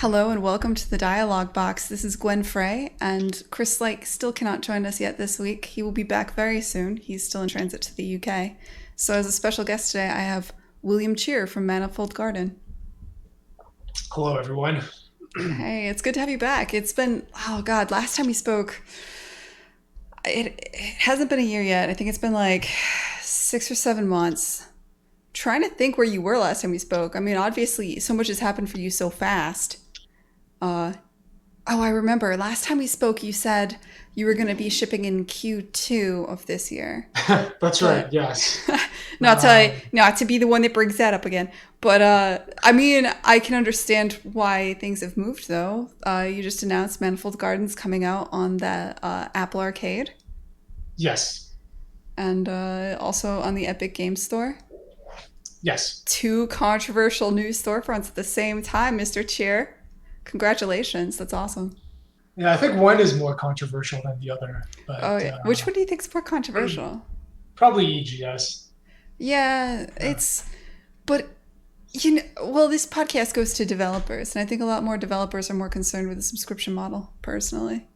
Hello and welcome to the Dialogue Box. This is Gwen Frey, and Chris Lake still cannot join us yet this week. He will be back very soon. He's still in transit to the UK. So as a special guest today, I have William Chyr from Manifold Garden. Hello, everyone. Hey, it's good to have you back. It's been, oh God, last time we spoke, it hasn't been a year yet. I think it's been like 6 or 7 months. Trying to think where you were last time we spoke. I mean, obviously, so much has happened for you so fast. Uh, oh, I remember. Last time we spoke, you said you were going to be shipping in Q2 of this year. That's right. But Yes. not to be the one that brings that up again. But I mean, I can understand why things have moved, though. You just announced Manifold Gardens coming out on the Apple Arcade Yes. and also on the Epic Games Store. Yes. Two controversial news storefronts at the same time, Mr. Cheer. Congratulations. That's awesome. Yeah, I think one is more controversial than the other, Oh, but yeah. Which one do you think's more controversial? probably EGS. Yeah, Yeah. but well, this podcast goes to developers, and I think a lot more developers are more concerned with the subscription model, personally.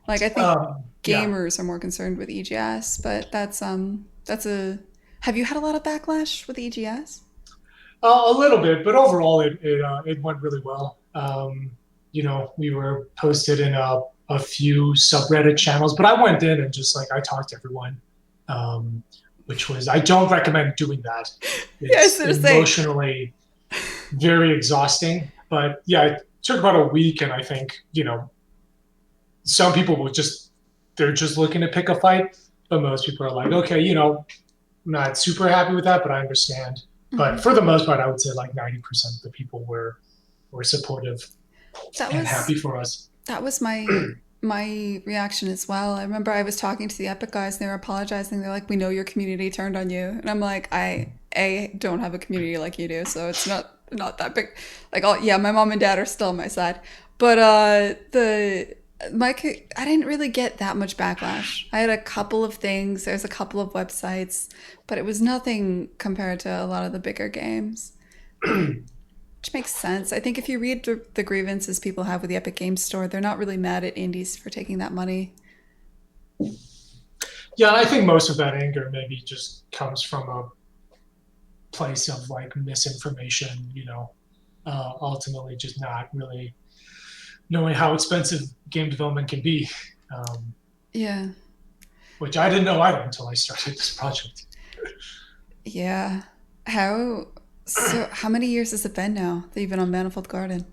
Like, I think Yeah. gamers are more concerned with EGS, but that's a, have you had a lot of backlash with EGS? A little bit, but overall, it went really well. We were posted in a few subreddit channels, but I went in and just like I talked to everyone, um, which was I don't recommend doing that. Yes, It's they're saying. emotionally very exhausting. But yeah, it took about a week, and I think some people will just they're just looking to pick a fight, but most people are like, okay, I'm not super happy with that, but I understand. But Mhm. for the most part, I would say like 90% of the people were supportive That and was happy for us. that was my reaction as well. I remember I was talking to the Epic guys and they were apologizing. They're like, "We know your community turned on you," and I'm like, "I don't have a community like you do, so it's not that big." Like, oh yeah, my mom and dad are still on my side, but the I didn't really get that much backlash. I had a couple of things. There's a couple of websites, but it was nothing compared to a lot of the bigger games. Which makes sense. I think if you read the grievances people have with the Epic Games Store, they're not really mad at indies for taking that money. Yeah, I think most of that anger maybe just comes from a place of like misinformation, ultimately just not really knowing how expensive game development can be, um, Yeah. which I didn't know either until I started this project. Yeah. How how many years has it been now that you've been on Manifold Garden?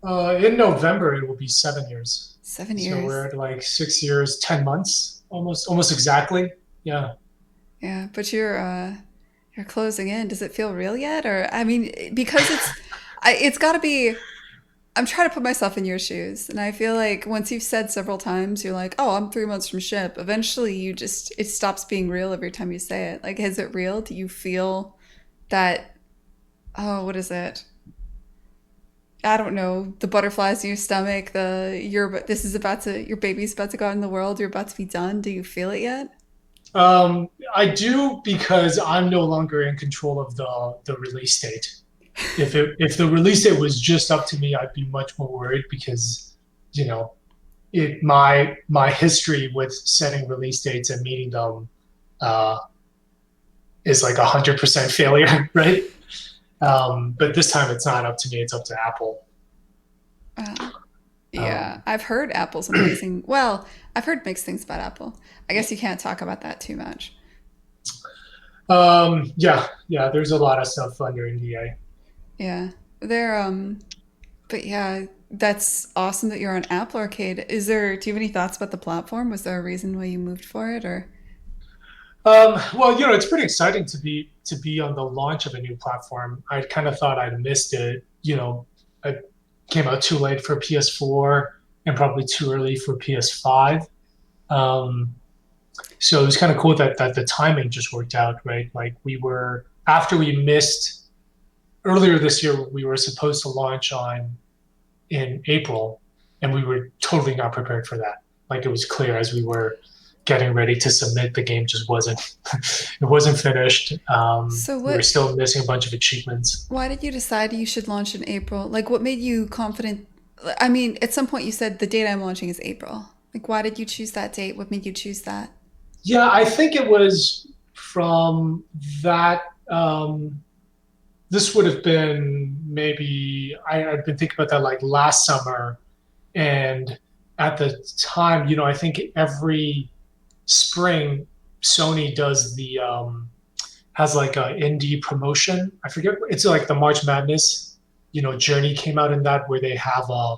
In November, it will be 7 years. Seven So we're years. at like 6 years, 10 months, almost exactly. Yeah. Yeah, but you're closing in. Does it feel real yet? Or I mean, because it's got to be. I'm trying to put myself in your shoes, and I feel like once you've said several times, you're like, "Oh, I'm 3 months from ship." Eventually, it stops being real every time you say it. Like, is it real? Do you feel that? Oh, what is it? I don't know. The butterflies in your stomach. This is about to your baby's about to go out in the world. You're about to be done. Do you feel it yet? I do because I'm no longer in control of the release date. If the release date was just up to me, I'd be much more worried because you know my history with setting release dates and meeting them uh, is like 100% failure, right? But this time it's not up to me; it's up to Apple. Uh, yeah, Um, I've heard Apple's amazing. Well, I've heard mixed things about Apple. I guess you can't talk about that too much. yeah, yeah. There's a lot of stuff under NDA. Yeah, they're but yeah, that's awesome that you're on Apple Arcade. Do you have any thoughts about the platform? Was there a reason why you moved for it, or? Well, it's pretty exciting to be on the launch of a new platform. I kind of thought I'd missed it. It came out too late for PS4 and probably too early for PS5. Um, so it was kind of cool that the timing just worked out, right? Like we were after we missed earlier this year, we were supposed to launch on in April, and we were totally not prepared for that. Like it was clear as we were getting ready to submit, the game just wasn't it wasn't finished. So We were what? still missing a bunch of achievements. Why did you decide you should launch in April? Like, what made you confident? I mean, at some point you said the date I'm launching is April. Like, why did you choose that date? What made you choose that? Yeah, I think it was from that. Um, this would have been maybe I'd been thinking about that like last summer, and at the time, I think every spring Sony does the has like a indie promotion. I forget, it's like the March Madness. Journey came out in that where they have a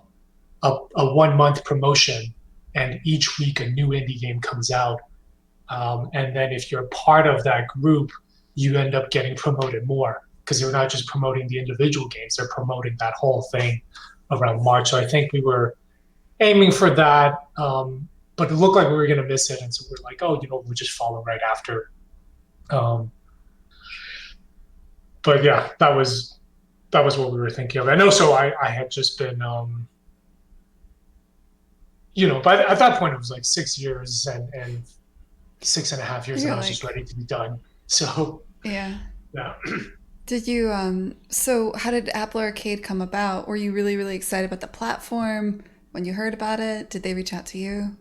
1 month promotion, and each week a new indie game comes out. And then if you're part of that group, you end up getting promoted more because they're not just promoting the individual games; they're promoting that whole thing around March. So I think we were aiming for that, but it looked like we were going to miss it, and so we're like, oh, we'll just follow right after. Um, but yeah, that was what we were thinking of. And also, I had just been, at that point it was like 6 years and 6.5 years, and You're I was just like, ready to be done. So yeah. yeah. Did you, so how did Apple Arcade come about? Were you really, really excited about the platform when you heard about it? Did they reach out to you?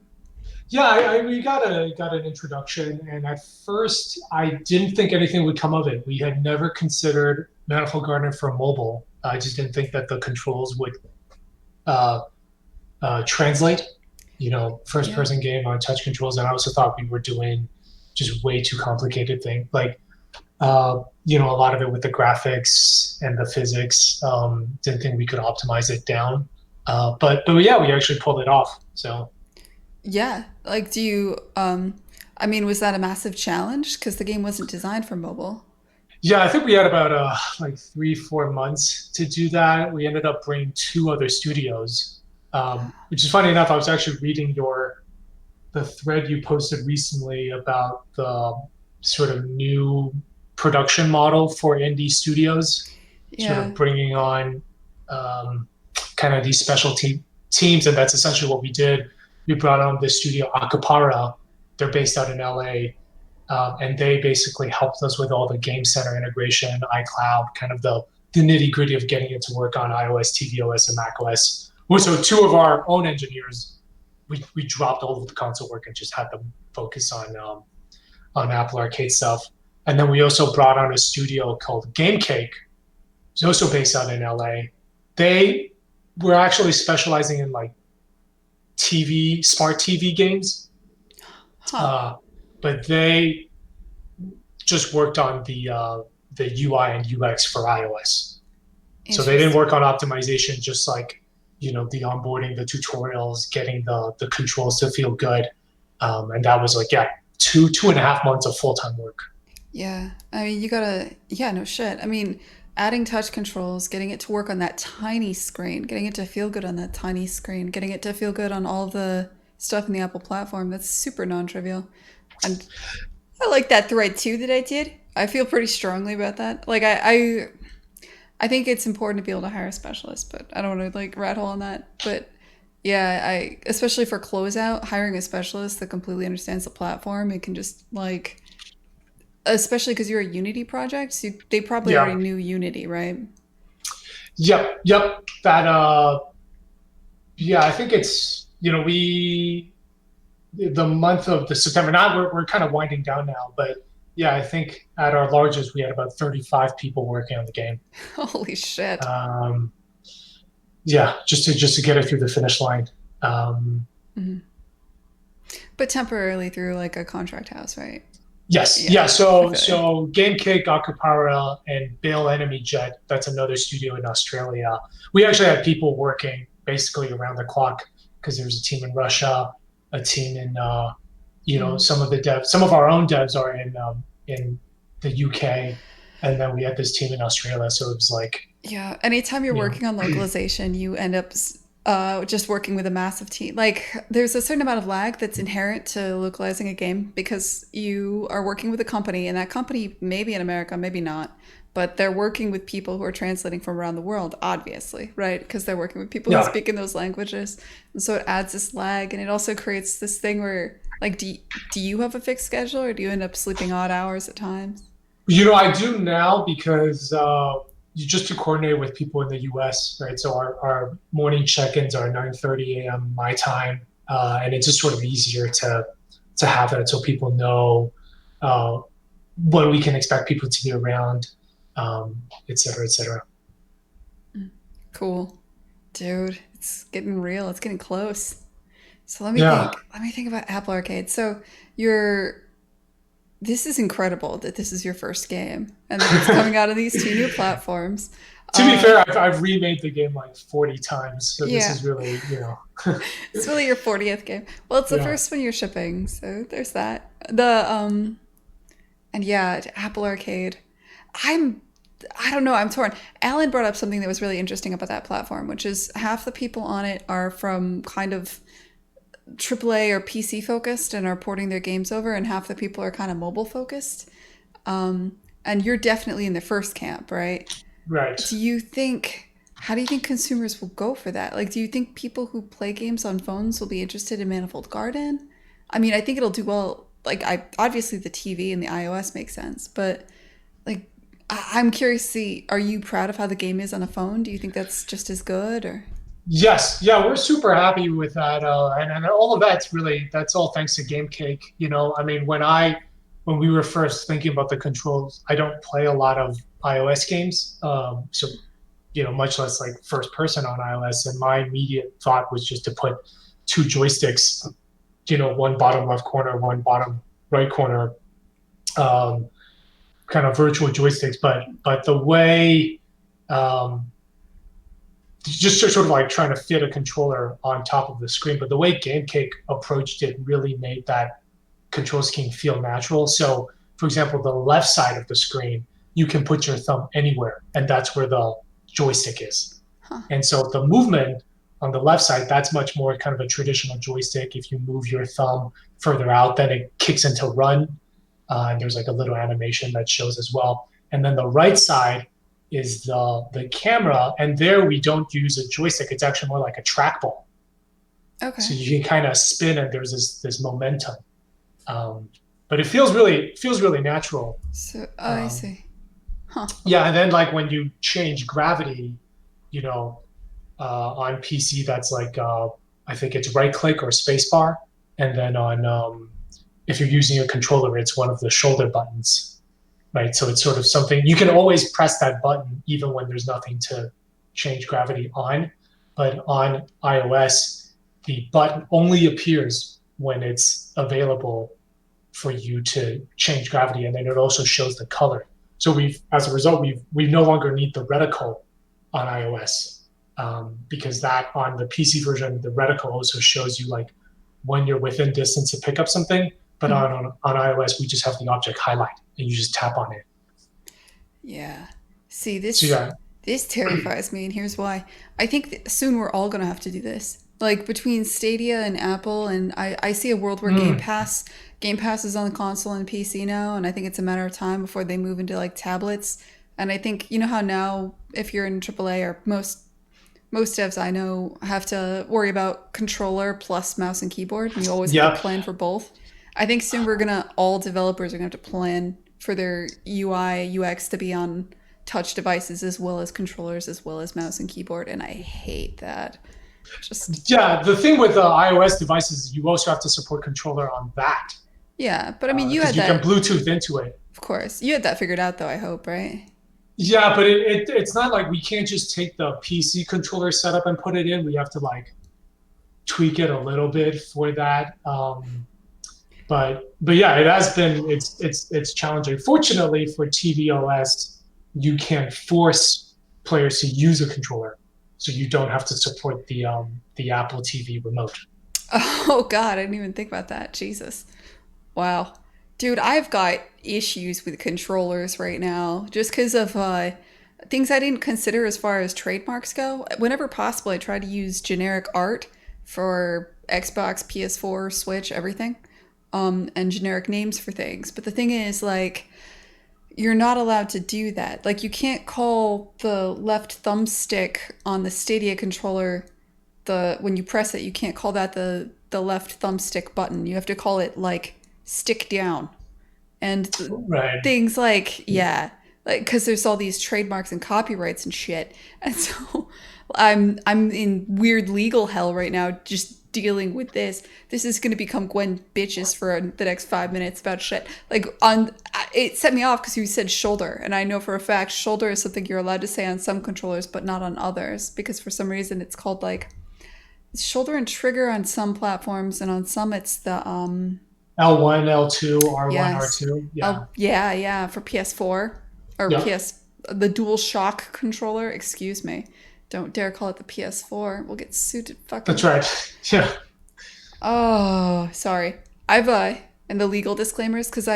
Yeah, we got an introduction, and at first I didn't think anything would come of it. We had never considered Manifold Garden for mobile. I just didn't think that the controls would uh, translate. First Yeah. person game on touch controls, and I also thought we were doing just way too complicated thing. Like a lot of it with the graphics and the physics. Didn't think we could optimize it down. But yeah, we actually pulled it off. So. Yeah. Like, do you, I mean, was that a massive challenge? Because the game wasn't designed for mobile. Yeah, I think we had about like 3, 4 months to do that. We ended up bringing two other studios, which is funny enough. I was actually reading the thread you posted recently about the sort of new production model for indie studios, sort Yeah. of bringing on kind of these specialty teams, and that's essentially what we did. We brought on the studio Acapara. They're based out in LA, and they basically helped us with all the game center integration, iCloud, kind of the nitty gritty of getting it to work on iOS, tvOS, and macOS. So two of our own engineers, we dropped all of the console work and just had them focus on Apple Arcade stuff. And then we also brought on a studio called Game Cake, it's also based out in LA. They were actually specializing in like smart TV games, Huh. uh, but they just worked on the UI and UX for iOS. So they didn't Interesting. work on optimization, just like the onboarding, the tutorials, getting the controls to feel good, and that was like yeah, 2.5 months of full time work. Yeah. I mean, you gotta, yeah, no shit. I mean, adding touch controls, getting it to work on that tiny screen, getting it to feel good on that tiny screen, getting it to feel good on all the stuff in the Apple platform, that's super non trivial. And I like that thread too that I did. I feel pretty strongly about that. Like, I think it's important to be able to hire a specialist, but I don't want to like rat hole on that. But yeah, especially for closeout, hiring a specialist that completely understands the platform, it can just like, especially because you're a Unity project, so they probably already Yeah, knew Unity, right? yep. That yeah, I think it's we the month of the September. Now we're kind of winding down now, but yeah, I think at our largest we had about 35 people working on the game. Holy shit. Um, yeah, just to get it through the finish line. Um, Mhm. But temporarily through like a contract house, right? yes, Yeah, yeah. I So feel you. so Game Cake, Acapara, and Bale Enemy Jet. That's another studio in Australia. We actually had people working basically around the clock because there was a team in Russia, a team in Mm. some of the devs. Some of our own devs are in the UK, and then we had this team in Australia. So it was like Yeah, anytime you're you know working on localization, you end up just working with a massive team. Like, there's a certain amount of lag that's inherent to localizing a game because you are working with a company, and that company may be in America, maybe not, but they're working with people who are translating from around the world, obviously, right? Because they're working with people who yeah. speak in those languages. And so it adds this lag, and it also creates this thing where, like, do you have a fixed schedule, or do you end up sleeping odd hours at times? I do now because just to coordinate with people in the US, right? So our morning check-ins are 9:30 a.m. my time, and it's just sort of easier to have that so people know uh, when we can expect people to be around, et cetera, et cetera. Cool. Dude, it's getting real. It's getting close. So let me Yeah. think. Let me think about Apple Arcade. So you're this is incredible that this is your first game and that it's coming out on these two new platforms. To be Uh, fair, I've remade the game like 40 times, so this yeah, is really, it's really your 40th game. Well, it's the yeah. first one you're shipping, so there's that. And yeah, Apple Arcade. I'm I don't know, I'm torn. Alan brought up something that was really interesting about that platform, which is half the people on it are from kind of AAA or PC focused and are porting their games over, and half the people are kind of mobile focused. And you're definitely in the first camp, right? Right. Do you think, how do you think consumers will go for that? Like, do you think people who play games on phones will be interested in Manifold Garden? I mean, I think it'll do well. Like, I obviously the TV and the iOS make sense, but like, I'm curious to see, are you proud of how the game is on a phone? Do you think that's just as good or? Yes, yeah, we're super happy with that, and all of that's all thanks to GameCake. I mean, when we were first thinking about the controls, I don't play a lot of iOS games, so much less like first person on iOS. And my immediate thought was just to put two joysticks, one bottom left corner, one bottom right corner, um, kind of virtual joysticks. But the way just sort of like trying to fit a controller on top of the screen. But the way GameCake approached it really made that control scheme feel natural. So, for example, the left side of the screen, you can put your thumb anywhere, and that's where the joystick is. Huh. And so the movement on the left side, that's much more kind of a traditional joystick. If you move your thumb further out, then it kicks into run, and there's like a little animation that shows as well. And then the right side is the camera, and there we don't use a joystick. It's actually more like a trackball. Okay. So you can kind of spin, and there's this momentum. Um, but it feels really natural. So, oh, I Um, see. Huh. yeah, and then like when you change gravity, you know, on PC, that's like I think it's right click or space bar, and then on if you're using a controller, it's one of the shoulder buttons, right? So it's sort of something you can always press that button even when there's nothing to change gravity on. But on iOS, the button only appears when it's available for you to change gravity, and then it also shows the color. So as a result, we no longer need the reticle on iOS, because that on the PC version, the reticle also shows you like when you're within distance to pick up something. But Mhm. on iOS, we just have the object highlight, and you just tap on it. Yeah. See, So this yeah, this terrifies me, and here's why. I think that soon we're all gonna have to do this. Like between Stadia and Apple, and I see a world where mm, Game Pass is on the console and PC now, and I think it's a matter of time before they move into like tablets. And I think you know how now if you're in AAA or most devs I know have to worry about controller plus mouse and keyboard, and you always have to yeah. plan for both. I think soon we're gonna all developers are gonna have to plan for their UI UX to be on touch devices as well as controllers as well as mouse and keyboard, and I hate that. Just Yeah, the thing with iOS devices is you also have to support controller on that, yeah, but I mean you because had you can that, Bluetooth into it. of course. You had that figured out though, I hope, right? Yeah, but it's not like we can't just take the PC controller setup and put it in. We have to like tweak it a little bit for that. But yeah, it's challenging. Fortunately for tvOS, you can force players to use a controller, so you don't have to support the Apple TV remote. Oh god, I didn't even think about that. Jesus. Wow. Dude, I've got issues with controllers right now just because of things I didn't consider as far as trademarks go. Whenever possible, I try to use generic art for Xbox, PS4, Switch, everything, and generic names for things. But the thing is, like, you're not allowed to do that. Like, you can't call the left thumbstick on the Stadia controller the when you press it, you can't call that the left thumbstick button. You have to call it like stick down and Right. things like yeah. like because there's all these trademarks and copyrights and shit, and so I'm in weird legal hell right now just dealing with this. This is going to become Gwen bitches for the next 5 minutes about shit. Like on it set me off because you said shoulder, and I know for a fact shoulder is something you're allowed to say on some controllers but not on others, because for some reason it's called like shoulder and trigger on some platforms, and on some it's the L1, L2, R1, yes. R2. Yeah. Oh yeah, for PS4 or Yeah. the Dual Shock controller, excuse me. Don't dare call it the PS4. We'll get suited That's fucking. right. Yeah. Oh, sorry. I've and the legal disclaimers, because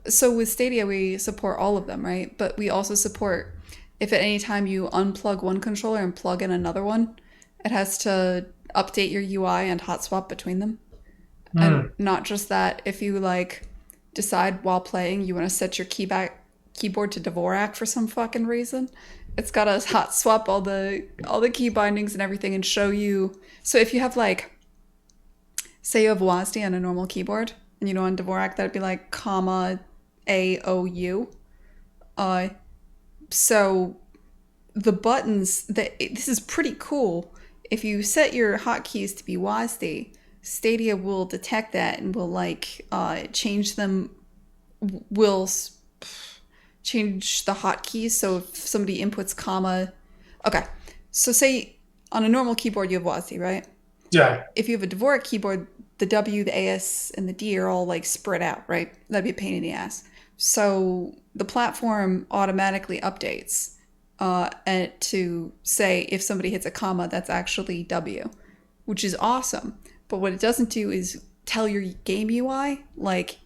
so with Stadia we support all of them, right? But we also support if at any time you unplug one controller and plug in another one, it has to update your UI and hot swap between them. And Mm. not just that, if you like decide while playing you want to set your keyboard to Dvorak for some fucking reason, it's got to hot swap all the key bindings and everything and show you. So if you have like, say you have WASD on a normal keyboard, and on Dvorak that'd be like comma AOU. Uh, so the buttons this is pretty cool. If you set your hotkeys to be WASD, Stadia will detect that and will like change them. Will change the hotkeys. So if somebody inputs comma, okay. So say on a normal keyboard you have WASD, right? Yeah. If you have a Dvorak keyboard, the W, the AS, and the D are all like spread out, right? That'd be a pain in the ass. So the platform automatically updates and to say if somebody hits a comma, that's actually W, which is awesome. But what it doesn't do is tell your game UI, like,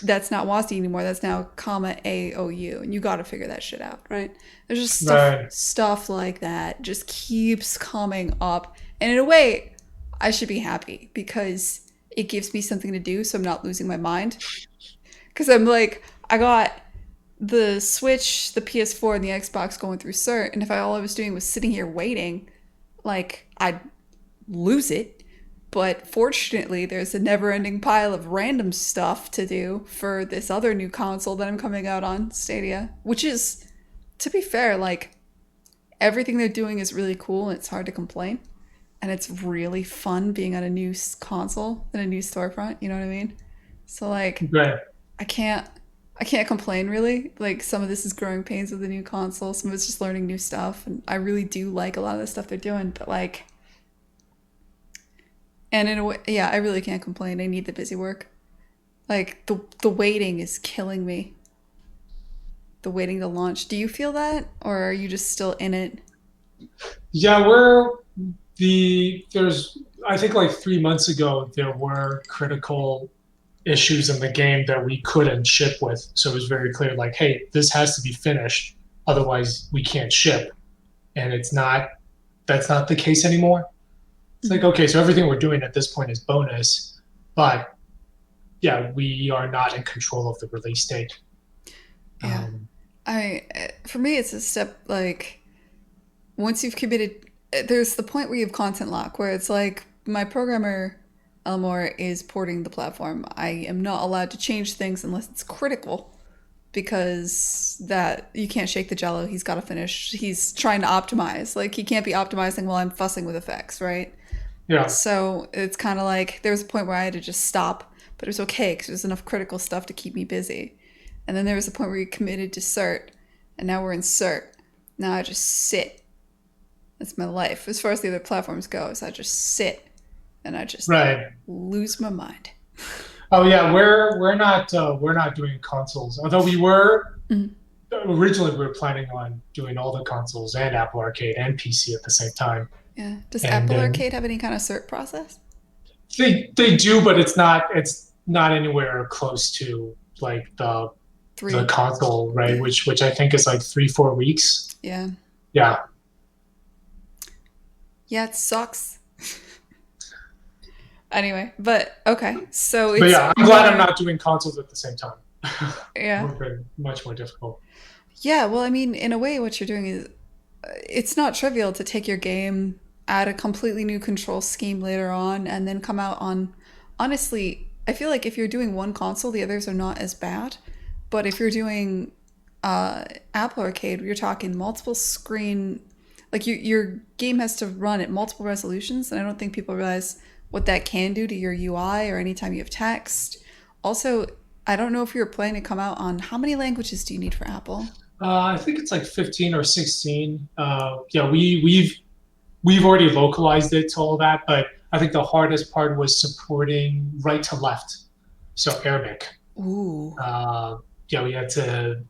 that's not WASD anymore. That's now comma AOU. And you got to figure that shit out, right? There's just Right. stuff like that just keeps coming up. And in a way, I should be happy because it gives me something to do so I'm not losing my mind. Because I'm like, I got the Switch, the PS4, and the Xbox going through cert, and if all I was doing was sitting here waiting, like, I'd lose it. But fortunately, there's a never-ending pile of random stuff to do for this other new console that I'm coming out on, Stadia, which is, to be fair, like, everything they're doing is really cool and it's hard to complain. And it's really fun being on a new console and a new storefront, you know what I mean? So like Right. I can't I can't complain really. Like some of this is growing pains with the new console, some of it's just learning new stuff, and I really do like a lot of the stuff they're doing, but like and in a way, yeah, I really can't complain. I need the busy work. Like the waiting is killing me. The waiting to launch. Do you feel that, or are you just still in it? Yeah, there's I think like 3 months ago there were critical issues in the game that we couldn't ship with. So it was very clear, like, hey, this has to be finished, otherwise we can't ship. And that's not the case anymore. It's like, Mhm. okay, so everything we're doing at this point is bonus, but yeah, we are not in control of the release date. Yeah. Um, For me, it's a step like once you've committed, there's the point where you have content lock, where it's like my programmer Elmore is porting the platform. I am not allowed to change things unless it's critical, because that you can't shake the jello. He's got to finish. He's trying to optimize. Like he can't be optimizing while I'm fussing with effects, right? yeah, So it's kind of like there was a point where I had to just stop, but it was okay because there's enough critical stuff to keep me busy. And then there was a point where we committed to cert, and now we're in cert. Now I just sit. That's my life. As far as the other platforms go, is I just sit and I just right. lose my mind. Oh yeah, we're not doing consoles. Although we were Mhm. originally we were planning on doing all the consoles and Apple Arcade and PC at the same time. Yeah. Does And Apple then Arcade have any kind of cert process? they do, but it's not anywhere close to like the 3. console, right? Yeah. Which I think is like 3-4 weeks. Yeah. Yeah, Yeah, it sucks. Anyway, but okay. So but it's yeah, I'm glad I'm more. not doing consoles at the same time. It would Yeah. have been much more difficult. Yeah, well, I mean, in a way, what you're doing is it's not trivial to take your game, add a completely new control scheme later on, and then come out on. Honestly, I feel like if you're doing one console, the others are not as bad. But if you're doing Apple Arcade, you're talking multiple screen, like your game has to run at multiple resolutions, and I don't think people realize what that can do to your UI or anytime you have text. Also, I don't know if you're planning to come out on how many languages do you need for Apple? I think it's like 15 or 16. Yeah, we've already localized it to all that, but I think the hardest part was supporting right to left, so Arabic. Ooh, Uh, yeah, we had to.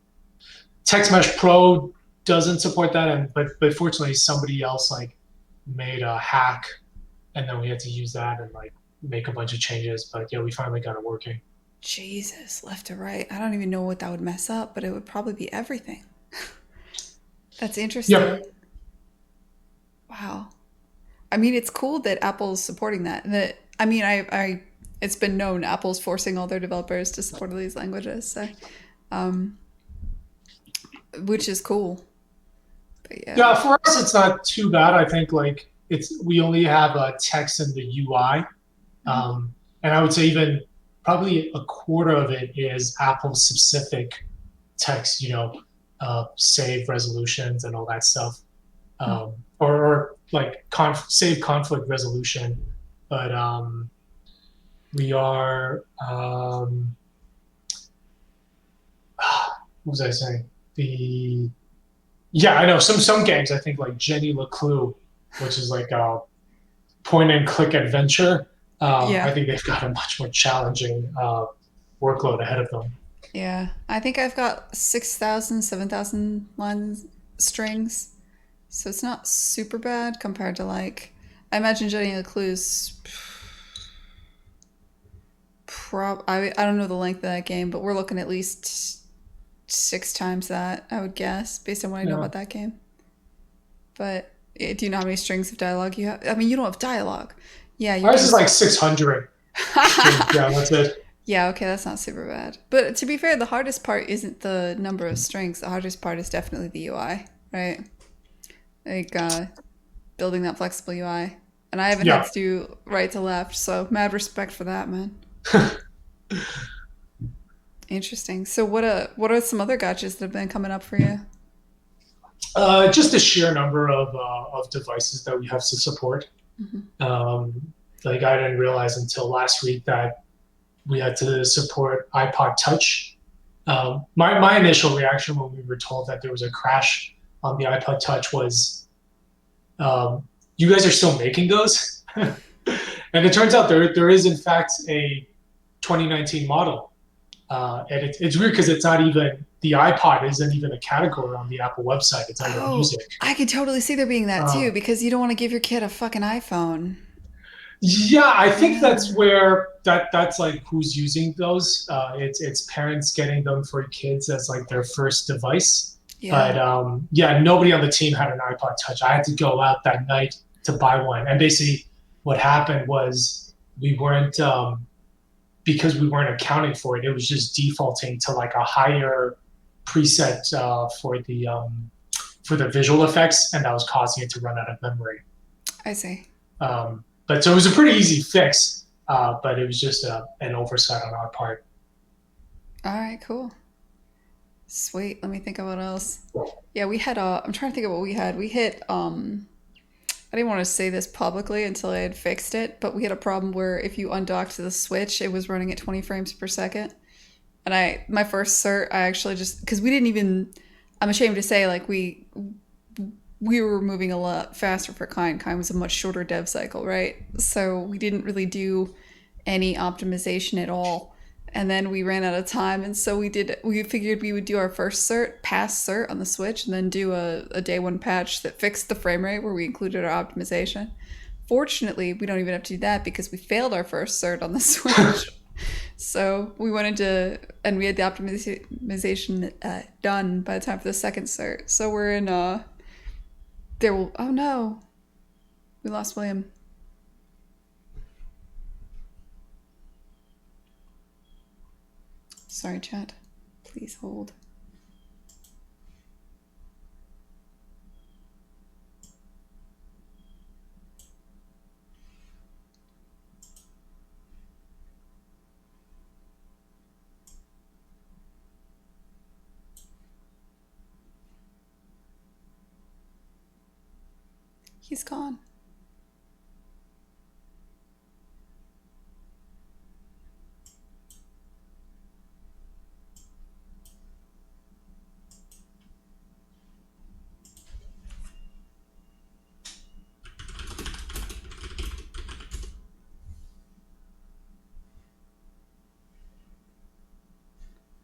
Text Mesh Pro doesn't support that, and but fortunately somebody else like made a hack, and then we had to use that and like make a bunch of changes. But yeah, we finally got it working. Jesus, left to right. I don't even know what that would mess up, but it would probably be everything. That's interesting. Yep. Wow. I mean, it's cool that Apple's supporting that. That I mean, it's been known Apple's forcing all their developers to support all these languages, so, um, which is cool. But yeah. Yeah, for us it's not too bad. I think like it's we only have text in the UI, Mhm. and I would say even probably a quarter of it is Apple specific text. Save resolutions and all that stuff, or like save conflict resolution. But we are what was I saying? The Yeah, I know some games. I think like Jenny LeClue, which is like a point and click adventure. I Yeah. think they've got a much more challenging workload ahead of them. Yeah. I think I've got 6,000, 7,000 lines strings. So it's not super bad compared to like I imagine Jenny LeClue's I don't know the length of that game, but we're looking at least 6 times that, I would guess, based on what I know Yeah, about that game. But do you know how many strings of dialogue you have? I mean, you don't have dialogue. Yeah, you're ours doing. is like 600 strings. Yeah, that's it. Yeah, okay, that's not super bad. But to be fair, the hardest part isn't the number of strings. The hardest part is definitely the UI, right? Like building that flexible UI. And I haven't had Yeah. to do right to left, so mad respect for that, man. Interesting. So what are some other gotchas that have been coming up for you? Just the sheer number of devices that we have to support. Hmm. Like I didn't realize until last week that we had to support iPod Touch. My initial reaction when we were told that there was a crash on the iPod Touch was, "You guys are still making those?" And it turns out there is in fact a 2019 model, and it's weird because it's not even the iPod isn't even a category on the Apple website. It's under Oh, music. I could totally see there being that too, Um, because you don't want to give your kid a fucking iPhone. Yeah, I think that's Yeah. where that's like who's using those. It's parents getting them for kids as like their first device. Yeah. But yeah, nobody on the team had an iPod Touch. I had to go out that night to buy one. And basically, what happened was we weren't because we weren't accounting for it. It was just defaulting to like a higher preset for the visual effects, and that was causing it to run out of memory. I see. But so it was a pretty easy fix, but it was just an oversight on our part. All right, cool. Sweet. Let me think of what else. Yeah, we had I'm trying to think of what we had. We hit I didn't want to say this publicly until I had fixed it, but we had a problem where if you undocked the Switch, it was running at 20 frames per second. And my first cert, I actually just because we didn't even I'm ashamed to say like we were moving a lot faster for Kine. Kine was a much shorter dev cycle, right? So we didn't really do any optimization at all. And then we ran out of time, and so we figured we would do our first pass cert on the Switch, and then do a day one patch that fixed the frame rate where we included our optimization. Fortunately, we don't even have to do that because we failed our first cert on the Switch. So we went into and we had the optimization done by the time for the second cert. So we're in there will oh no, we lost William. Sorry, chat. Please hold. He's gone.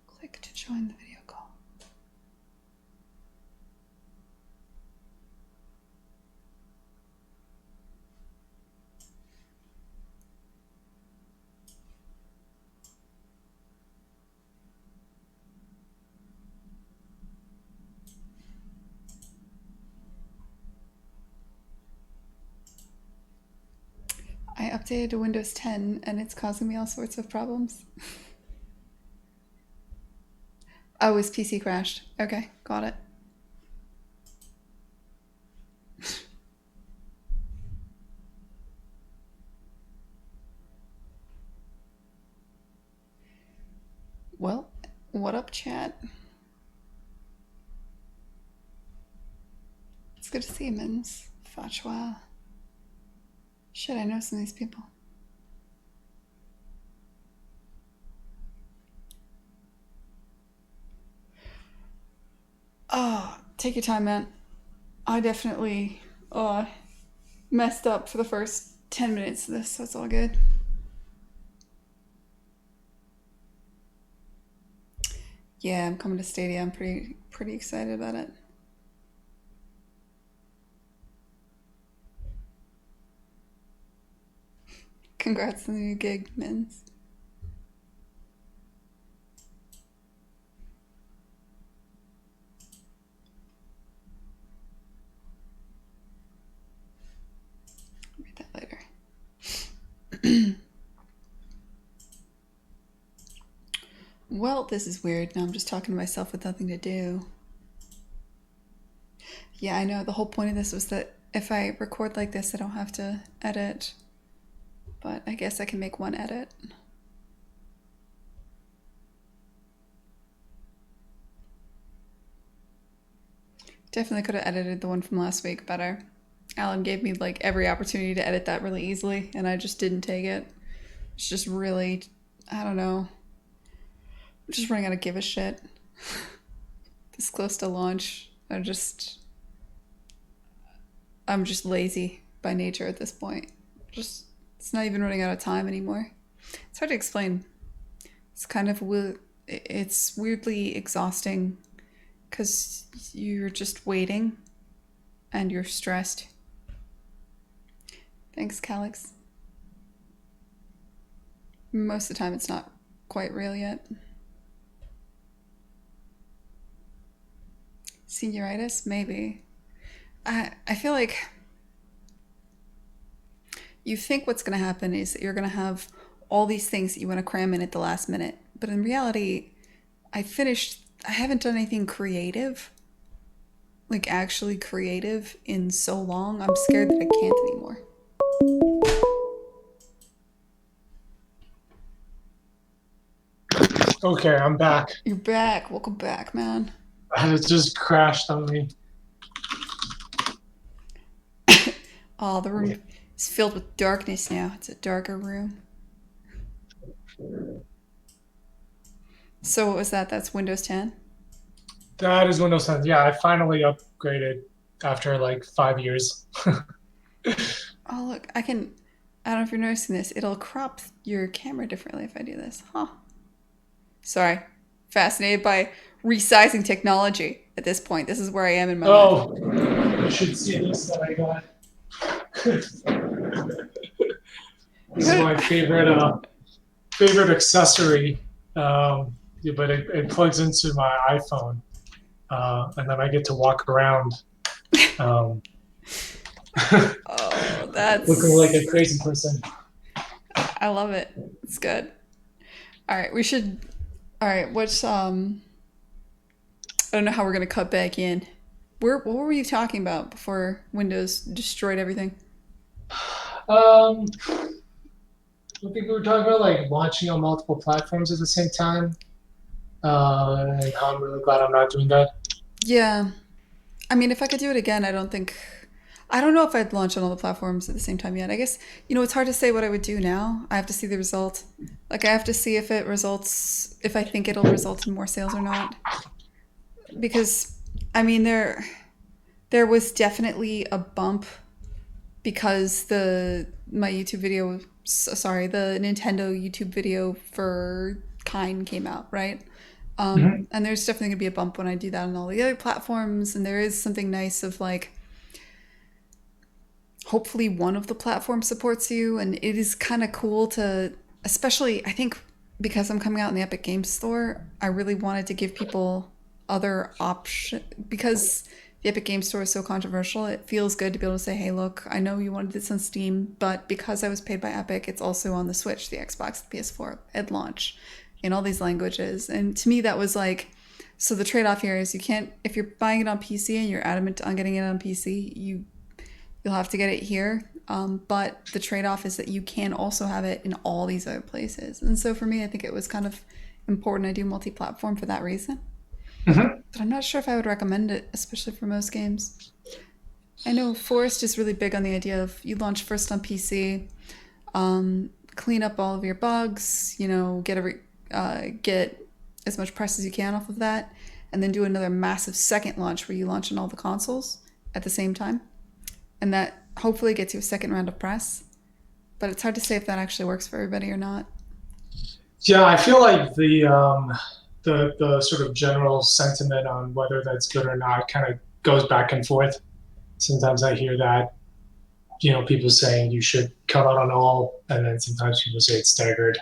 Click to join the video call. I updated to Windows 10 and it's causing me all sorts of problems. Oh, his PC crashed. Okay, got it. Well, what up, chat? It's good to see you, Mins. Fatwa. Shit, I know some of these people. Oh, take your time, man. I definitely messed up for the first 10 minutes of this, so it's all good. Yeah, I'm coming to Stadia. I'm pretty excited about it. Congrats on the new gig, Mins. Read that later. Well, this is weird. Now I'm just talking to myself with nothing to do. Yeah, I know. The whole point of this was that if I record like this, I don't have to edit. But I guess I can make one edit. Definitely could have edited the one from last week better. Alan gave me like every opportunity to edit that really easily, and I just didn't take it. It's just really, I don't know. I'm just running out of give a shit. This close to launch, I'm just lazy by nature at this point. It's not even running out of time anymore. It's hard to explain. It's kind of it's weirdly exhausting because you're just waiting and you're stressed. Thanks, Calix. Most of the time it's not quite real yet. Senioritis? Maybe. I feel like you think what's going to happen is that you're going to have all these things that you want to cram in at the last minute. But in reality, I haven't done anything creative, like actually creative, in so long. I'm scared that I can't anymore. Okay, I'm back. You're back. Welcome back, man. It just crashed on me. Oh, the room is filled with darkness now. It's a darker room. So what was that? That's Windows 10? That is Windows 10. Yeah, I finally upgraded after like 5 years. Oh, look, I don't know if you're noticing this. It'll crop your camera differently if I do this. Huh. Sorry. Fascinated by resizing technology at this point. This is where I am in my life. You should see this that I got. This is my favorite accessory. But it plugs into my iPhone, and then I get to walk around. Oh, that's looking like a crazy person. I love it. It's good. All right, all right, what's I don't know how we're gonna cut back in. What were you talking about before Windows destroyed everything? I think we were talking about like launching on multiple platforms at the same time. And I'm really glad I'm not doing that. Yeah. I mean, if I could do it again, I don't think I don't know if I'd launch on all the platforms at the same time yet. I guess, it's hard to say what I would do now. I have to see the result. Like, I have to see if it results, if I think it'll result in more sales or not. Because, I mean, there was definitely a bump because my YouTube video, sorry, the Nintendo YouTube video for Kine came out, right? Hmm. And there's definitely gonna be a bump when I do that on all the other platforms. And there is something nice of like, hopefully one of the platforms supports you, and it is kind of cool to, especially I think because I'm coming out in the Epic Games Store, I really wanted to give people other options because the Epic Games Store is so controversial. It feels good to be able to say, hey, look, I know you wanted this on Steam, but because I was paid by Epic, it's also on the Switch, the Xbox, the PS4 at launch in all these languages. And to me, that was like, so the trade-off here is you can't, if you're buying it on PC and you're adamant on getting it on PC, you'll have to get it here. But the trade-off is that you can also have it in all these other places. And so for me, I think it was kind of important I do multi-platform for that reason. Hmm. But I'm not sure if I would recommend it, especially for most games. I know Forest is really big on the idea of you launch first on PC, clean up all of your bugs, get as much press as you can off of that, and then do another massive second launch where you launch on all the consoles at the same time. And that hopefully gets you a second round of press. But it's hard to say if that actually works for everybody or not. Yeah, I feel like the sort of general sentiment on whether that's good or not kind of goes back and forth. Sometimes I hear that, people saying you should come out on all, and then sometimes people say it's staggered.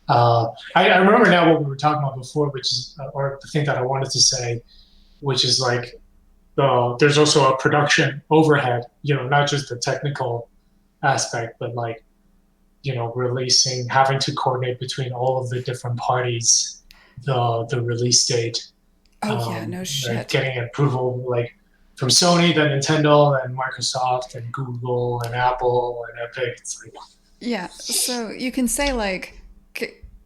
I remember now what we were talking about before, which is, or the thing that I wanted to say, which is like, there's also a production overhead, not just the technical aspect, but like, releasing, having to coordinate between all of the different parties, the release date, Oh, yeah, no right, shit. getting approval like from Sony, then Nintendo, then Microsoft, and Google, and Apple, and Epic. It's like, Yeah, so you can say, like,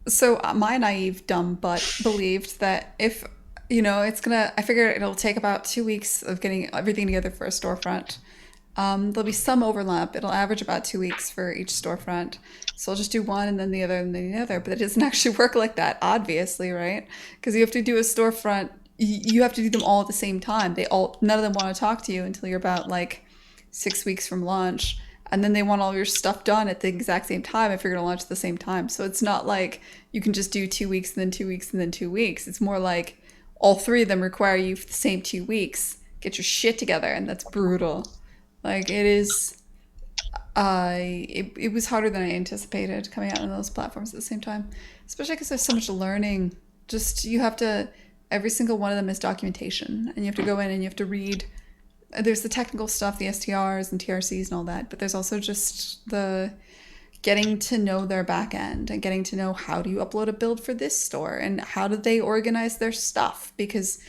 so my naive, dumb butt believed that if, I figure it'll take about 2 weeks of getting everything together for a storefront. There'll be some overlap. It'll average about 2 weeks for each storefront. So I'll just do one and then the other and then the other. But it doesn't actually work like that, obviously, right? Because you have to do a storefront. You have to do them all at the same time. None of them want to talk to you until you're about like 6 weeks from launch. And then they want all your stuff done at the exact same time if you're going to launch at the same time. So it's not like you can just do 2 weeks and then 2 weeks and then 2 weeks. It's more like all three of them require you for the same 2 weeks. Get your shit together, and that's brutal. Like it is, it was harder than I anticipated coming out on those platforms at the same time, especially because there's so much learning. Just you have to, every single one of them is documentation, and you have to go in and you have to read. There's the technical stuff, the STRs and TRCs and all that, but there's also just the getting to know their back end and getting to know how do you upload a build for this store and how do they organize their stuff because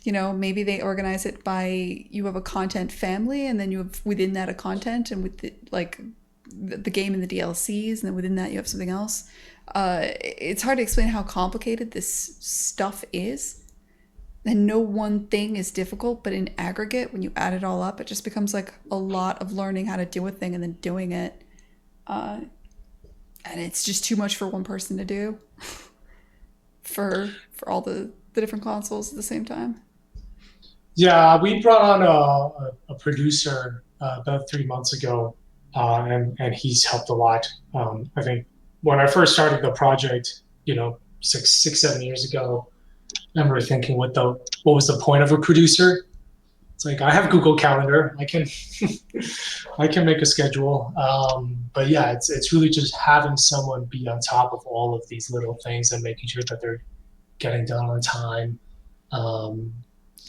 maybe they organize it by you have a content family and then you have within that a content and with the game and the DLCs and then within that you have something else. It's hard to explain how complicated this stuff is. And no one thing is difficult, but in aggregate, when you add it all up, it just becomes like a lot of learning how to do a thing and then doing it. And it's just too much for one person to do for all the different consoles at the same time. yeah, we brought on a producer about 3 months ago, and he's helped a lot. I think when I first started the project, 6, 7 years ago, I remember thinking, what was the point of a producer? It's like I have Google Calendar, I can I can make a schedule, but yeah, it's really just having someone be on top of all of these little things and making sure that they're getting done on time. Um,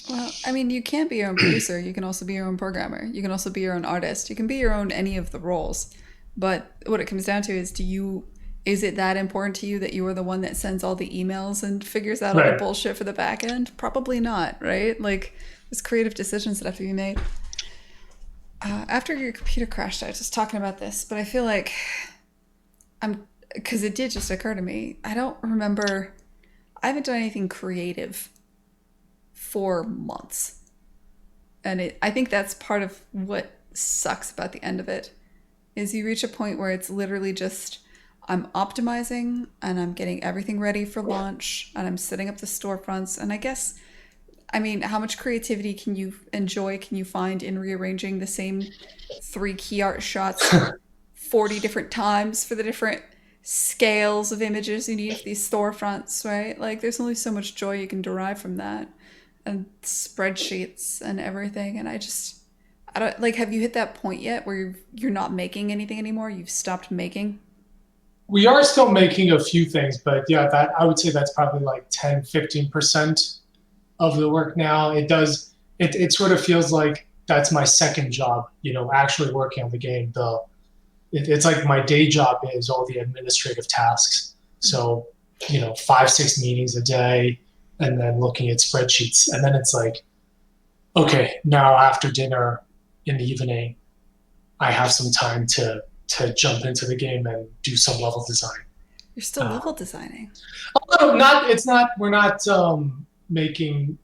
Well, I mean, you can be your own producer. You can also be your own programmer. You can also be your own artist. You can be your own any of the roles. But what it comes down to is is it that important to you that you are the one that sends all the emails and figures out all the right. bullshit for the back end? Probably not, right? Like, there's creative decisions that have to be made. After your computer crashed, I was just talking about this, but I feel like because it did just occur to me. I don't remember, I haven't done anything creative for months. And I think that's part of what sucks about the end of it is you reach a point where it's literally just I'm optimizing and I'm getting everything ready for launch and I'm setting up the storefronts. And I guess, I mean, how much creativity can you enjoy, can you find in rearranging the same three key art shots 40 different times for the different scales of images you need for these storefronts, right? Like, there's only so much joy you can derive from that. And spreadsheets and everything. And I don't like, have you hit that point yet where you're not making anything anymore? You've stopped making? We are still making a few things, but yeah, that I would say that's probably like 10, 15% of the work now. It sort of feels like that's my second job, actually working on the game. It's like my day job is all the administrative tasks. So, 5, 6 meetings a day, and then looking at spreadsheets. And then it's like, okay, now after dinner in the evening, I have some time to jump into the game and do some level design. You're still Uh, level designing. Not it's not we're not making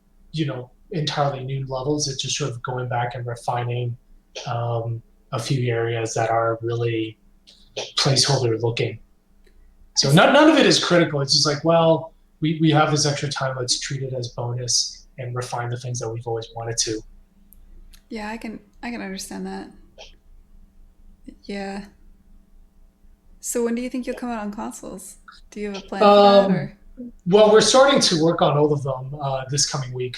entirely new levels. It's just sort of going back and refining a few areas that are really placeholder looking. I So see. none of it is critical. It's just like, well, we have this extra time. Let's treat it as bonus and refine the things that we've always wanted to. Yeah, I can understand that. Yeah. So when do you think you'll come out on consoles? Do you have a plan for that Um, or? well, we're starting to work on all of them this coming week.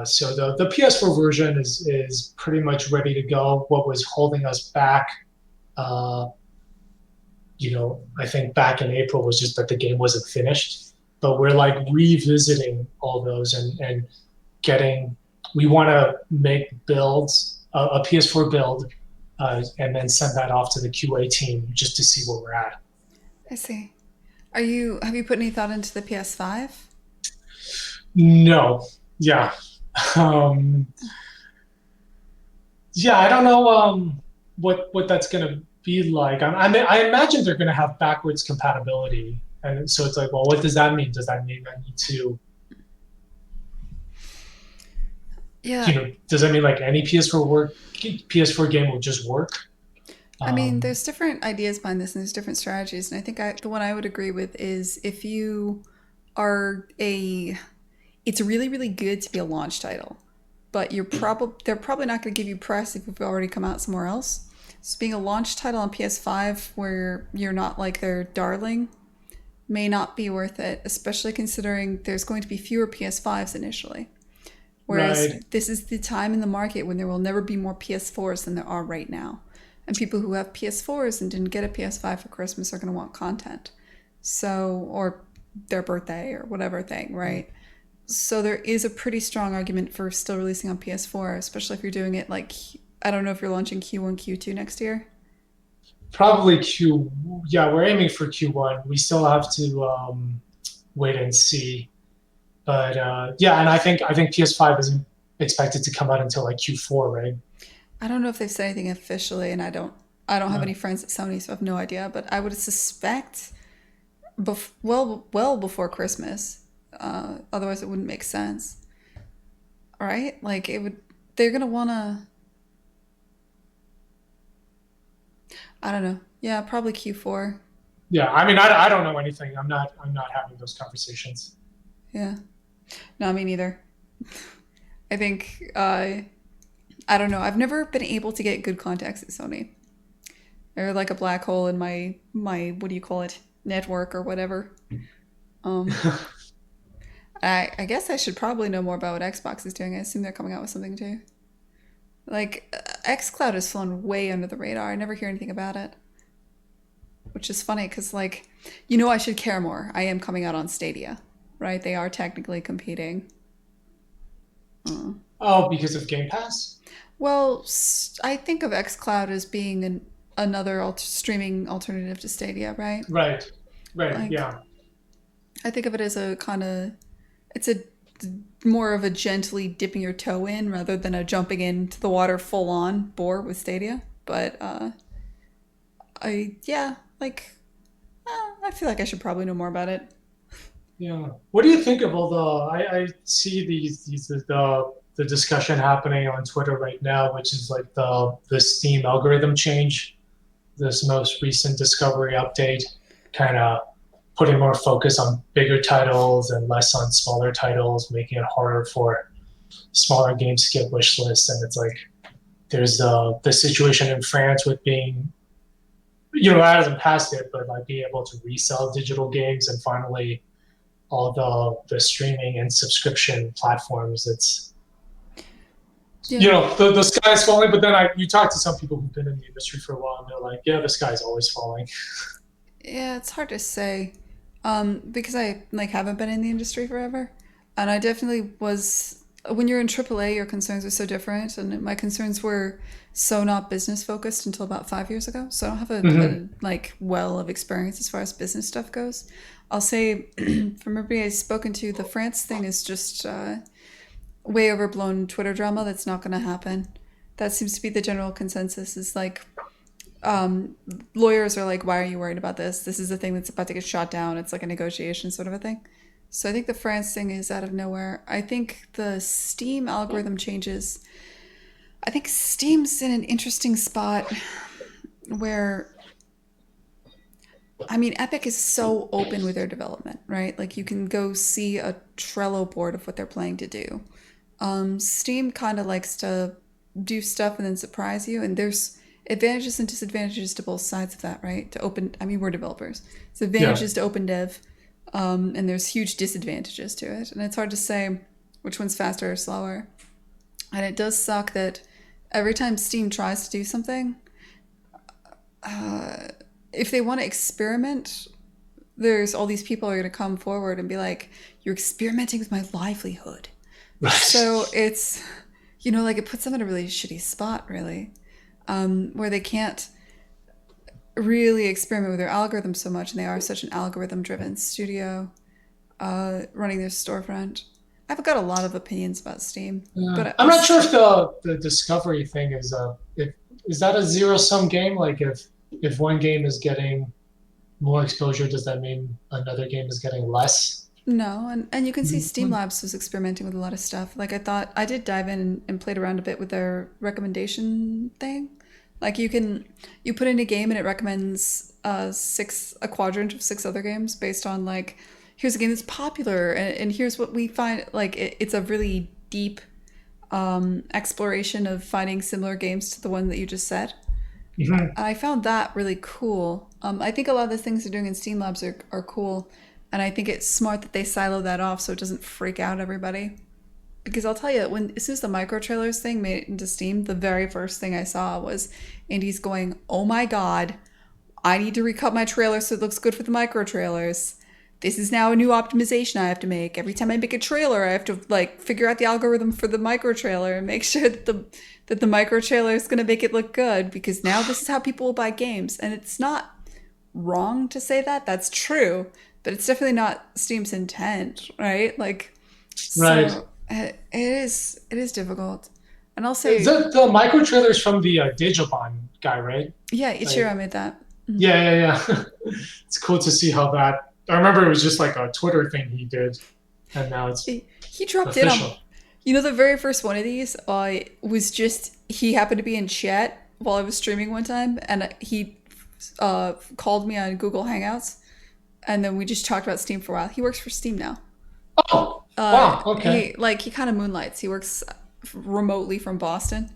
So the PS4 version is pretty much ready to go. What was holding us back, uh, I think back in April was just that the game wasn't finished. But we're like revisiting all those and getting. We want to make builds, a PS4 build, and then send that off to the QA team just to see where we're at. I see. Have you put any thought into the PS5? No, yeah, um, yeah. I don't know what that's gonna be like. I imagine they're gonna have backwards compatibility, and so it's like, well, what does that mean? Does that mean I need to, Yeah. does that mean like any PS4 game will just work? I mean, Um, there's different ideas behind this and there's different strategies. And I think the one I would agree with is if you are a, it's really, really good to be a launch title, but they're probably not going to give you press if you've already come out somewhere else. So being a launch title on PS5 where you're not like their darling may not be worth it, especially considering there's going to be fewer PS5s initially. Whereas right. this is the time in the market when there will never be more PS4s than there are right now. And people who have PS4s and didn't get a PS5 for Christmas are going to want content. So, or their birthday or whatever thing, right? So there is a pretty strong argument for still releasing on PS4, especially if you're doing it like, I don't know if you're launching Q1, Q2 next year. Probably Q. Yeah, we're aiming for Q1. We still have to wait and see. But yeah, and I think PS5 isn't expected to come out until like Q4, right? I don't know if they've said anything officially, and I don't have Uh, any friends at Sony, so I have no idea. But I would suspect well before Christmas. Otherwise, it wouldn't make sense, right? Like it would. They're gonna wanna. I don't know. Yeah, probably Q4. yeah, I mean, I don't know anything. I'm not having those conversations. Yeah. No, me neither. I think I don't know. I've never been able to get good contacts at Sony. They're like a black hole in my what do you call it, network or whatever. Um, I guess I should probably know more about what Xbox is doing. I assume they're coming out with something too. Like XCloud has flown way under the radar. I never hear anything about it, which is funny because I should care more. I am coming out on Stadia, right? They are technically competing. Uh, Oh, because of Game Pass? well, I think of XCloud as being another streaming alternative to Stadia, right? Right, right, Like yeah. I think of it as a kind of it's a more of a gently dipping your toe in rather than a jumping into the water full on bore with Stadia. But I yeah, I feel like I should probably know more about it. Yeah. What do you think of all the? I see these the the discussion happening on Twitter right now, which is like the Steam algorithm change, this most recent discovery update, kind of putting more focus on bigger titles and less on smaller titles, making it harder for smaller games to get wish lists. And it's like there's the situation in France with being, that hasn't passed it, but like being able to resell digital games, and finally all the streaming and subscription platforms. It's Yeah. the sky is falling, but then you talk to some people who've been in the industry for a while, and they're like, yeah, the sky's always falling. Yeah, it's hard to say, because I like haven't been in the industry forever, and I definitely was. When you're in AAA, your concerns are so different, and my concerns were so not business focused until about 5 years ago. So I don't have Mm-hmm. a like well of experience as far as business stuff goes. I'll say, from everybody I've spoken to, the France thing is just way overblown Twitter drama. That's not going to happen. That seems to be the general consensus. Is like um, lawyers are like, why are you worried about this? This is a thing that's about to get shot down. It's like a negotiation sort of a thing. So I think the France thing is out of nowhere. I think the Steam algorithm changes. I think Steam's in an interesting spot where, I mean, Epic is so open with their development, right? Like you can go see a Trello board of what they're planning to do. Steam kind of likes to do stuff and then surprise you, and there's advantages and disadvantages to both sides of that, right? To open, I mean, we're developers. So Yeah. advantages to open dev, and there's huge disadvantages to it, and it's hard to say which one's faster or slower. And it does suck that every time Steam tries to do something, if they want to experiment, there's all these people are going to come forward and be like, "You're experimenting with my livelihood." So Right. it's, like it puts them in a really shitty spot, really, where they can't really experiment with their algorithm so much, and they are such an algorithm-driven studio running their storefront. I've got a lot of opinions about Steam, Yeah. but I'm not sure if the discovery thing is is that a zero sum game? Like if one game is getting more exposure, does that mean another game is getting less? no, and you can see Steam Mhm. Labs was experimenting with a lot of stuff. Like I thought I did dive in and played around a bit with their recommendation thing. Like you put in a game and it recommends a quadrant of six other games based on like here's a game that's popular and here's what we find like it's a really deep exploration of finding similar games to the one that you just said. Mhm. I found that really cool. I think a lot of the things they're doing in Steam Labs are cool, and I think it's smart that they silo that off so it doesn't freak out everybody. Because I'll tell you, when as soon as the micro trailers thing made it into Steam, the very first thing I saw was Andy's going, "Oh my god, I need to recut my trailer so it looks good for the micro trailers. This is now a new optimization I have to make. Every time I make a trailer, I have to like figure out the algorithm for the micro trailer and make sure that the micro trailer is going to make it look good because now this is how people will buy games." And it's not wrong to say that. That's true, but it's definitely not Steam's intent, right? Like Right. so it is difficult. And I'll Is say, that the micro trailers from the Digimon guy, right? yeah, Like, Ichiro made that. yeah, yeah, yeah. It's cool to see how that. I remember it was just like a Twitter thing he did, and now it's He dropped in on, official. the very first one of these was just, he happened to be in chat while I was streaming one time, and he called me on Google Hangouts, and then we just talked about Steam for a while. He works for Steam now. Oh, wow. Okay. He kind of moonlights. He works remotely from Boston.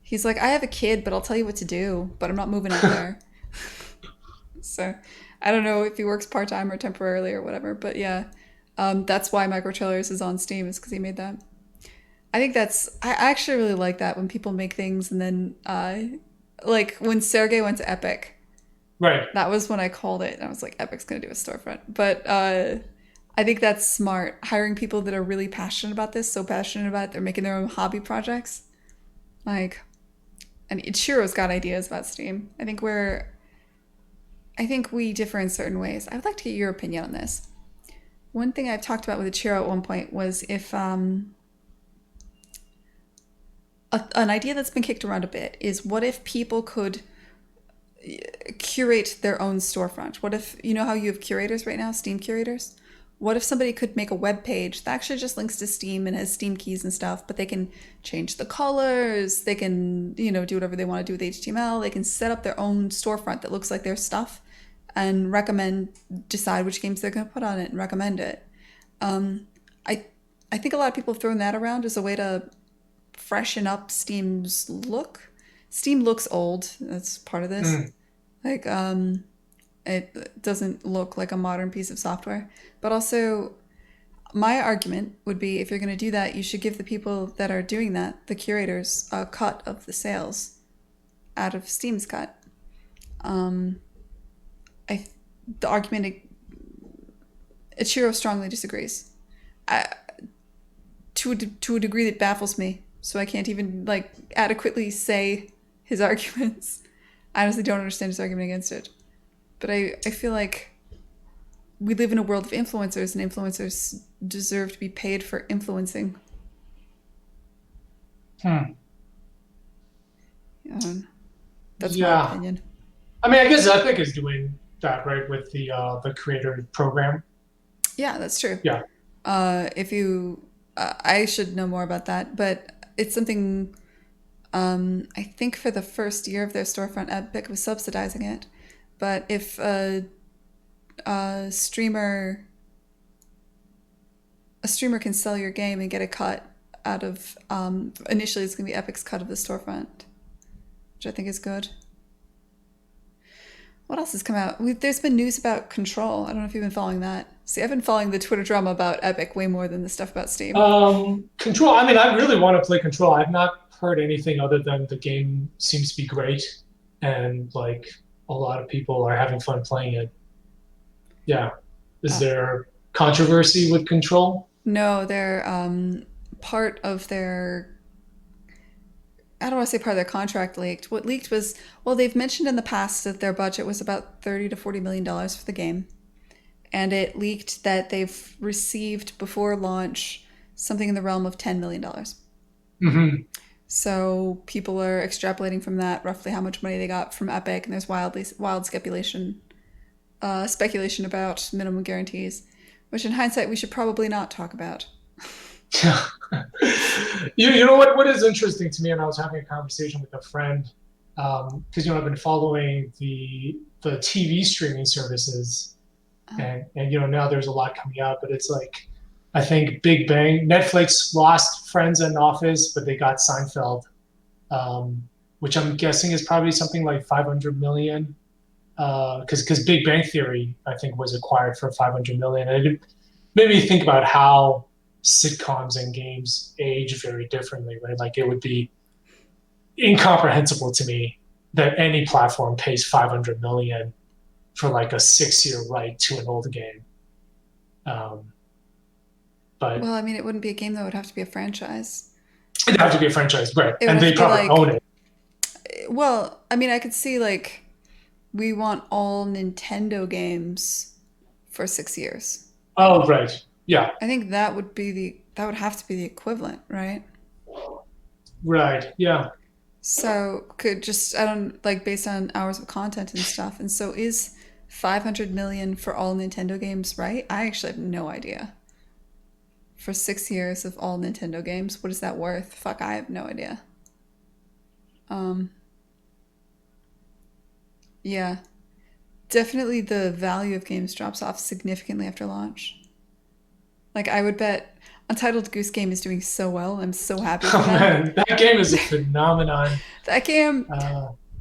He's like, I have a kid, but I'll tell you what to do, but I'm not moving out there. So I don't know if he works part time or temporarily or whatever, but yeah, that's why Micro Trailers is on Steam is because he made that. I actually really like that when people make things and then, like when Sergey went to Epic, Right. that was when I called it. I was like, Epic's gonna do a storefront. But I think that's smart. Hiring people that are really passionate about this, so passionate about it, they're making their own hobby projects. Like, and Ichiro's got ideas about Steam. I think we differ in certain ways. I would like to get your opinion on this. One thing I've talked about with Ichiro at one point was if an idea that's been kicked around a bit is what if people could curate their own storefront? What if, you know how you have curators right now, Steam curators? what if somebody could make a web page that actually just links to Steam and has Steam keys and stuff, but they can change the colors, they can, do whatever they want to do with HTML, they can set up their own storefront that looks like their stuff and decide which games they're going to put on it and recommend it. I I think a lot of people have thrown that around as a way to freshen up Steam's look. Steam looks old. That's part of this. Like, it doesn't look like a modern piece of software. But also, my argument would be if you're going to do that, you should give the people that are doing that, the curators, a cut of the sales out of Steam's cut. The argument, Ichiro strongly disagrees. To a degree that baffles me, so I can't even adequately say his arguments. I honestly don't understand his argument against it. But I feel like we live in a world of influencers, and influencers deserve to be paid for influencing. That's my opinion. I mean, I guess Epic is doing that, right, with the creator program. Yeah, that's true. Yeah. I should know more about that, but it's something. I think for the first year of their storefront, Epic was subsidizing it. But if a streamer can sell your game and get a cut out of, initially it's going to be Epic's cut of the storefront, which I think is good. What else has come out? There's been news about Control. I don't know if you've been following that. See, I've been following the Twitter drama about Epic way more than the stuff about Steam. Control, I mean, I really want to play Control. I've not heard anything other than the game seems to be great, and a lot of people are having fun playing it. Yeah. Is there controversy with Control? No, they're part of their... I don't want to say part of their contract leaked. What leaked was, they've mentioned in the past that their budget was about $30 to $40 million for the game. And it leaked that they've received, before launch, something in the realm of $10 million. Mm-hmm. So people are extrapolating from that roughly how much money they got from Epic, and there's wild speculation about minimum guarantees, which in hindsight we should probably not talk about. You know what is interesting to me, and I was having a conversation with a friend, because I've been following the TV streaming services, and now there's a lot coming out, but it's I think Big Bang, Netflix lost Friends and Office, but they got Seinfeld, which I'm guessing is probably something like 500 million, because Big Bang Theory, I think, was acquired for 500 million. And it made me think about how sitcoms and games age very differently, right? It would be incomprehensible to me that any platform pays 500 million for a 6-year right to an old game. But well, I mean, it wouldn't be a game, though. It would have to be a franchise. It'd have to be a franchise, right? And they probably own it. Well, I mean, I could see we want all Nintendo games for 6 years. Oh, right. Yeah. I think that would have to be the equivalent, right? Right. Yeah. So based on hours of content and stuff. And so is 500 million for all Nintendo games, right? I actually have no idea. For 6 years of all Nintendo games, what is that worth? Fuck, I have no idea. Yeah. Definitely the value of games drops off significantly after launch. I would bet Untitled Goose Game is doing so well. I'm so happy for that. Man, that game is a phenomenon. That game,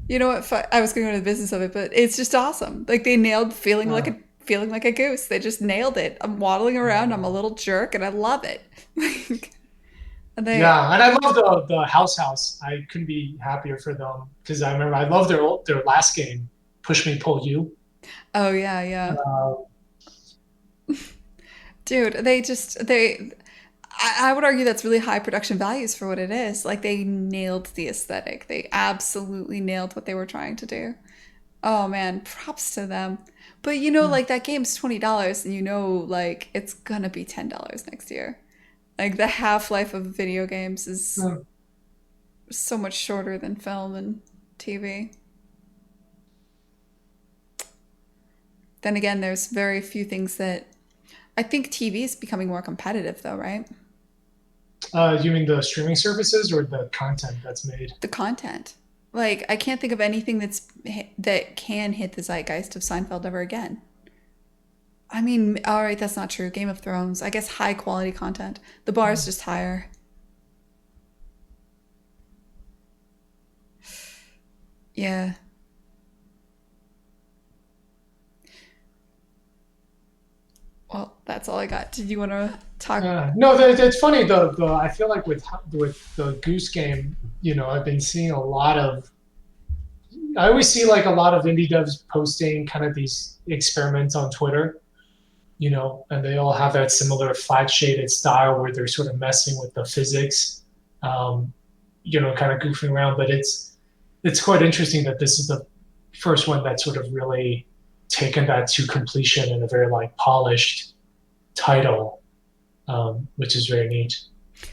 you know what? I was going to go into the business of it, but it's just awesome. They nailed feeling like a goose. They just nailed it. I'm waddling around. I'm a little jerk, and I love it. And I love the house. I couldn't be happier for them, because I remember I loved their last game, Push Me Pull You. Oh yeah. Dude, I would argue that's really high production values for what it is. They nailed the aesthetic. They absolutely nailed what they were trying to do. Oh man, props to them. But that game's $20, and it's gonna be $10 next year. The half-life of video games is so much shorter than film and TV. Then again, there's very few things that I think TV is becoming more competitive, though, right? You mean the streaming services or the content that's made? The content. Like, I can't think of anything that can hit the zeitgeist of Seinfeld ever again. I mean, all right, that's not true. Game of Thrones, I guess high quality content. The bar is just higher. Yeah. Well, that's all I got. Did you want to talk? No, it's funny though. I feel like with the Goose Game, I've been seeing a lot of. I always see like a lot of indie devs posting kind of these experiments on Twitter, and they all have that similar flat shaded style where they're sort of messing with the physics, um, kind of goofing around. But it's quite interesting that this is the first one that sort of really taken that to completion in a very like polished title, which is very neat.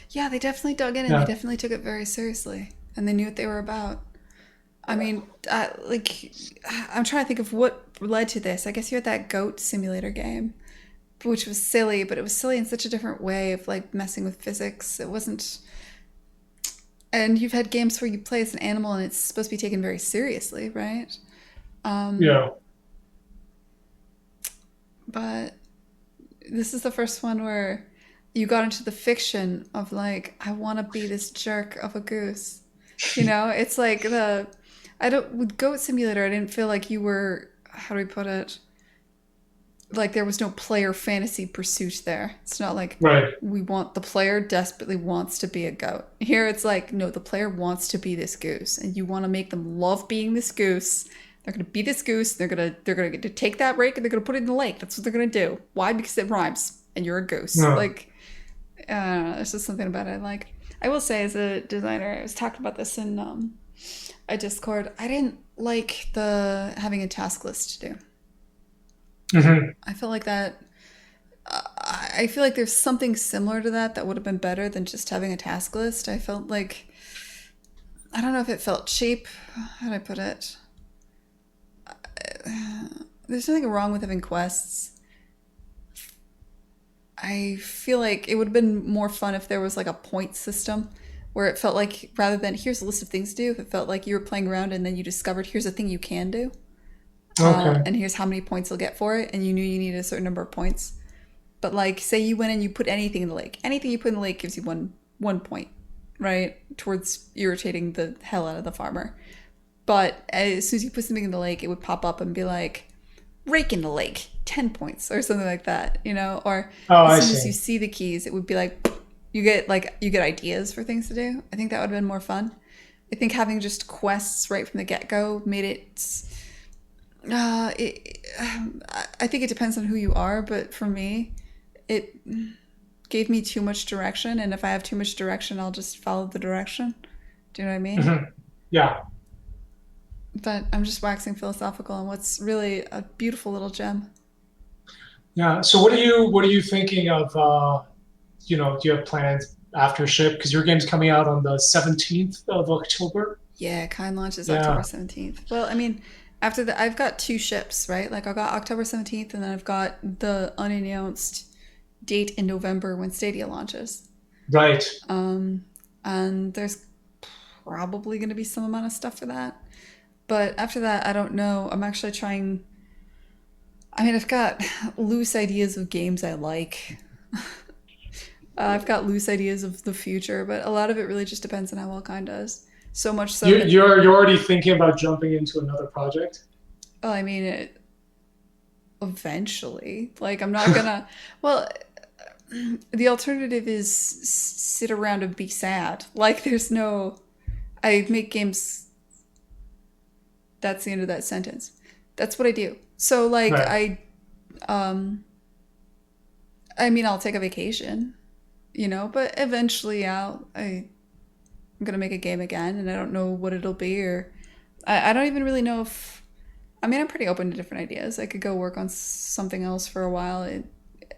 Yeah, they definitely dug in and they Yeah, definitely took it very seriously. And they knew what they were about. I mean, like, I'm trying to think of what led to this. I guess you had that goat simulator game, which was silly, but it was silly in such a different way of like messing with physics. It wasn't. And you've had games where you play as an animal and it's supposed to be taken very seriously, right? Um, yeah, but this is the first one where you got into the fiction of like, I want to be this jerk of a goose. It's like I don't, with Goat Simulator, I didn't feel like you were, how do we put it? Like there was no player fantasy pursuit there. It's not like right. the player desperately wants to be a goat. Here it's like, no, the player wants to be this goose and you want to make them love being this goose. They're gonna be this goose. They're gonna get to take that rake and they're gonna put it in the lake. That's what they're gonna do. Why? Because it rhymes and you're a goose. No. Like, there's just something about it I like. I will say, as a designer, I was talking about this in a Discord. I didn't like the having a task list to do. Hmm. I feel like that. I feel like there's something similar to that that would have been better than just having a task list. I felt like I don't know if it felt cheap. How do I put it? There's nothing wrong with having quests. I feel like it would have been more fun if there was like a point system where it felt like rather than here's a list of things to do, if it felt like you were playing around and then you discovered here's a thing you can do, Okay. and here's how many points you'll get for it, and you knew you needed a certain number of points. But like, say you went and you put anything in the lake. Anything you put in the lake gives you one point, right? Towards irritating the hell out of the farmer. But as soon as you put something in the lake, it would pop up and be like, rake in the lake, 10 points or something like that, Or Oh, as I soon as see. you see the keys, it would be like you get ideas for things to do. I think that would have been more fun. I think having just quests right from the get-go made it I think it depends on who you are, but for me, it gave me too much direction, and if I have too much direction, I'll just follow the direction. Do you know what I mean? Hmm. Yeah. But I'm just waxing philosophical on what's really a beautiful little gem. Yeah. So what are you thinking of? Do you have plans after ship? Because your game's coming out on the 17th of October. Yeah, Kine launches October Yeah. 17th. Well, I mean, after that, I've got two ships, right? Like, I've got October 17th, and then I've got the unannounced date in November when Stadia launches. Right. Um, and there's probably going to be some amount of stuff for that. But after that, I don't know. I'm actually trying. I mean, I've got loose ideas of games I like. I've got loose ideas of the future, but a lot of it really just depends on how well Kine does. So much so You that, you're already thinking about jumping into another project. well, I mean, eventually, like, I'm not gonna. Well, the alternative is sit around and be sad. Like, there's no. I make games. That's the end of that sentence. That's what I do. So, like, Right. um, I mean, I'll take a vacation, but eventually I'm gonna make a game again, and I don't know what it'll be, or I don't even really know if. I mean, I'm pretty open to different ideas. I could go work on something else for a while,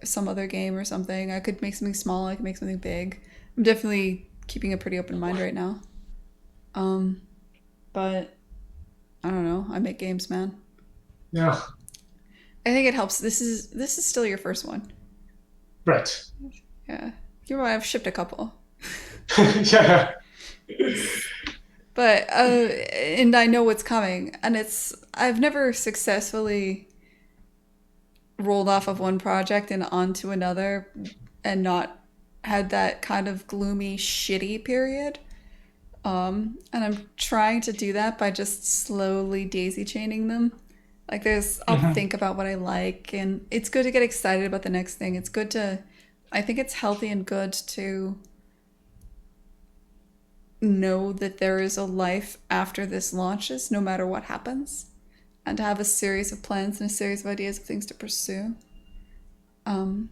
some other game or something. I could make something small. I could make something big. I'm definitely keeping a pretty open mind right now. Um, but I don't know. I make games, man. Yeah. I think it helps. This is still your first one. Right. Yeah, you might have shipped a couple. Yeah. But and I know what's coming, and I've never successfully rolled off of one project and onto another and not had that kind of gloomy, shitty period. And I'm trying to do that by just slowly daisy chaining them. Like I'll Hmm. think about what I like, and it's good to get excited about the next thing. I think it's healthy and good to know that there is a life after this launches, no matter what happens, and to have a series of plans and a series of ideas of things to pursue. Um,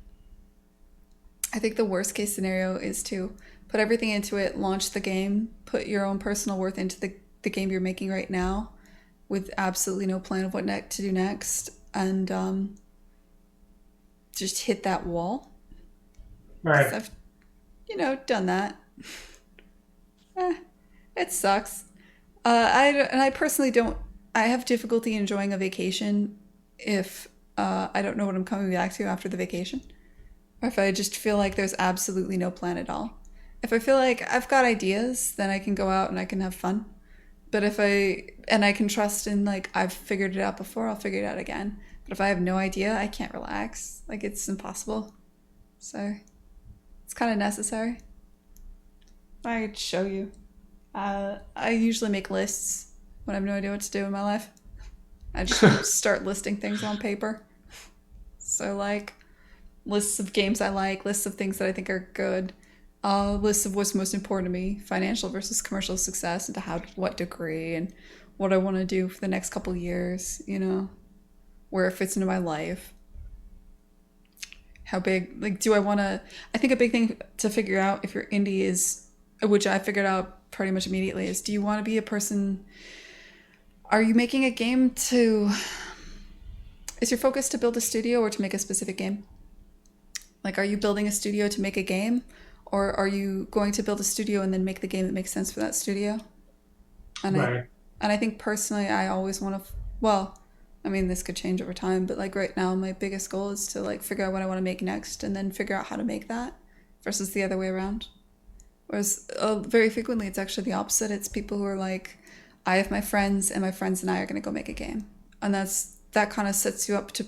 I think the worst case scenario is to put everything into it, launch the game, put your own personal worth into the game you're making right now with absolutely no plan of to do next, and just hit that wall. Because Right. I've, done that. Eh, it sucks. I personally don't. I have difficulty enjoying a vacation if I don't know what I'm coming back to after the vacation, or if I just feel like there's absolutely no plan at all. If I feel like I've got ideas, then I can go out and I can have fun. But I can trust in like I've figured it out before, I'll figure it out again. But if I have no idea, I can't relax. Like it's impossible. So it's kind of necessary. I could show you. I usually make lists when I have no idea what to do in my life. I just start listing things on paper. So like lists of games I like, lists of things that I think are good, lists of what's most important to me, financial versus commercial success, and to what degree, and what I want to do for the next couple years. Where it fits into my life. How big? Like, do I want to? I think a big thing to figure out if you're indie is, which I figured out pretty much immediately, is do you want to be a person? Are you making a game to? Is your focus to build a studio or to make a specific game? Like, are you building a studio to make a game, or are you going to build a studio and then make the game that makes sense for that studio? And I, Right. and I think personally, I always want to. Well, I mean, this could change over time, but like right now, my biggest goal is to like figure out what I want to make next, and then figure out how to make that, versus the other way around. Whereas very frequently, it's actually the opposite. It's people who are like, I have my friends, and my friends and I are going to go make a game, and that kind of sets you up to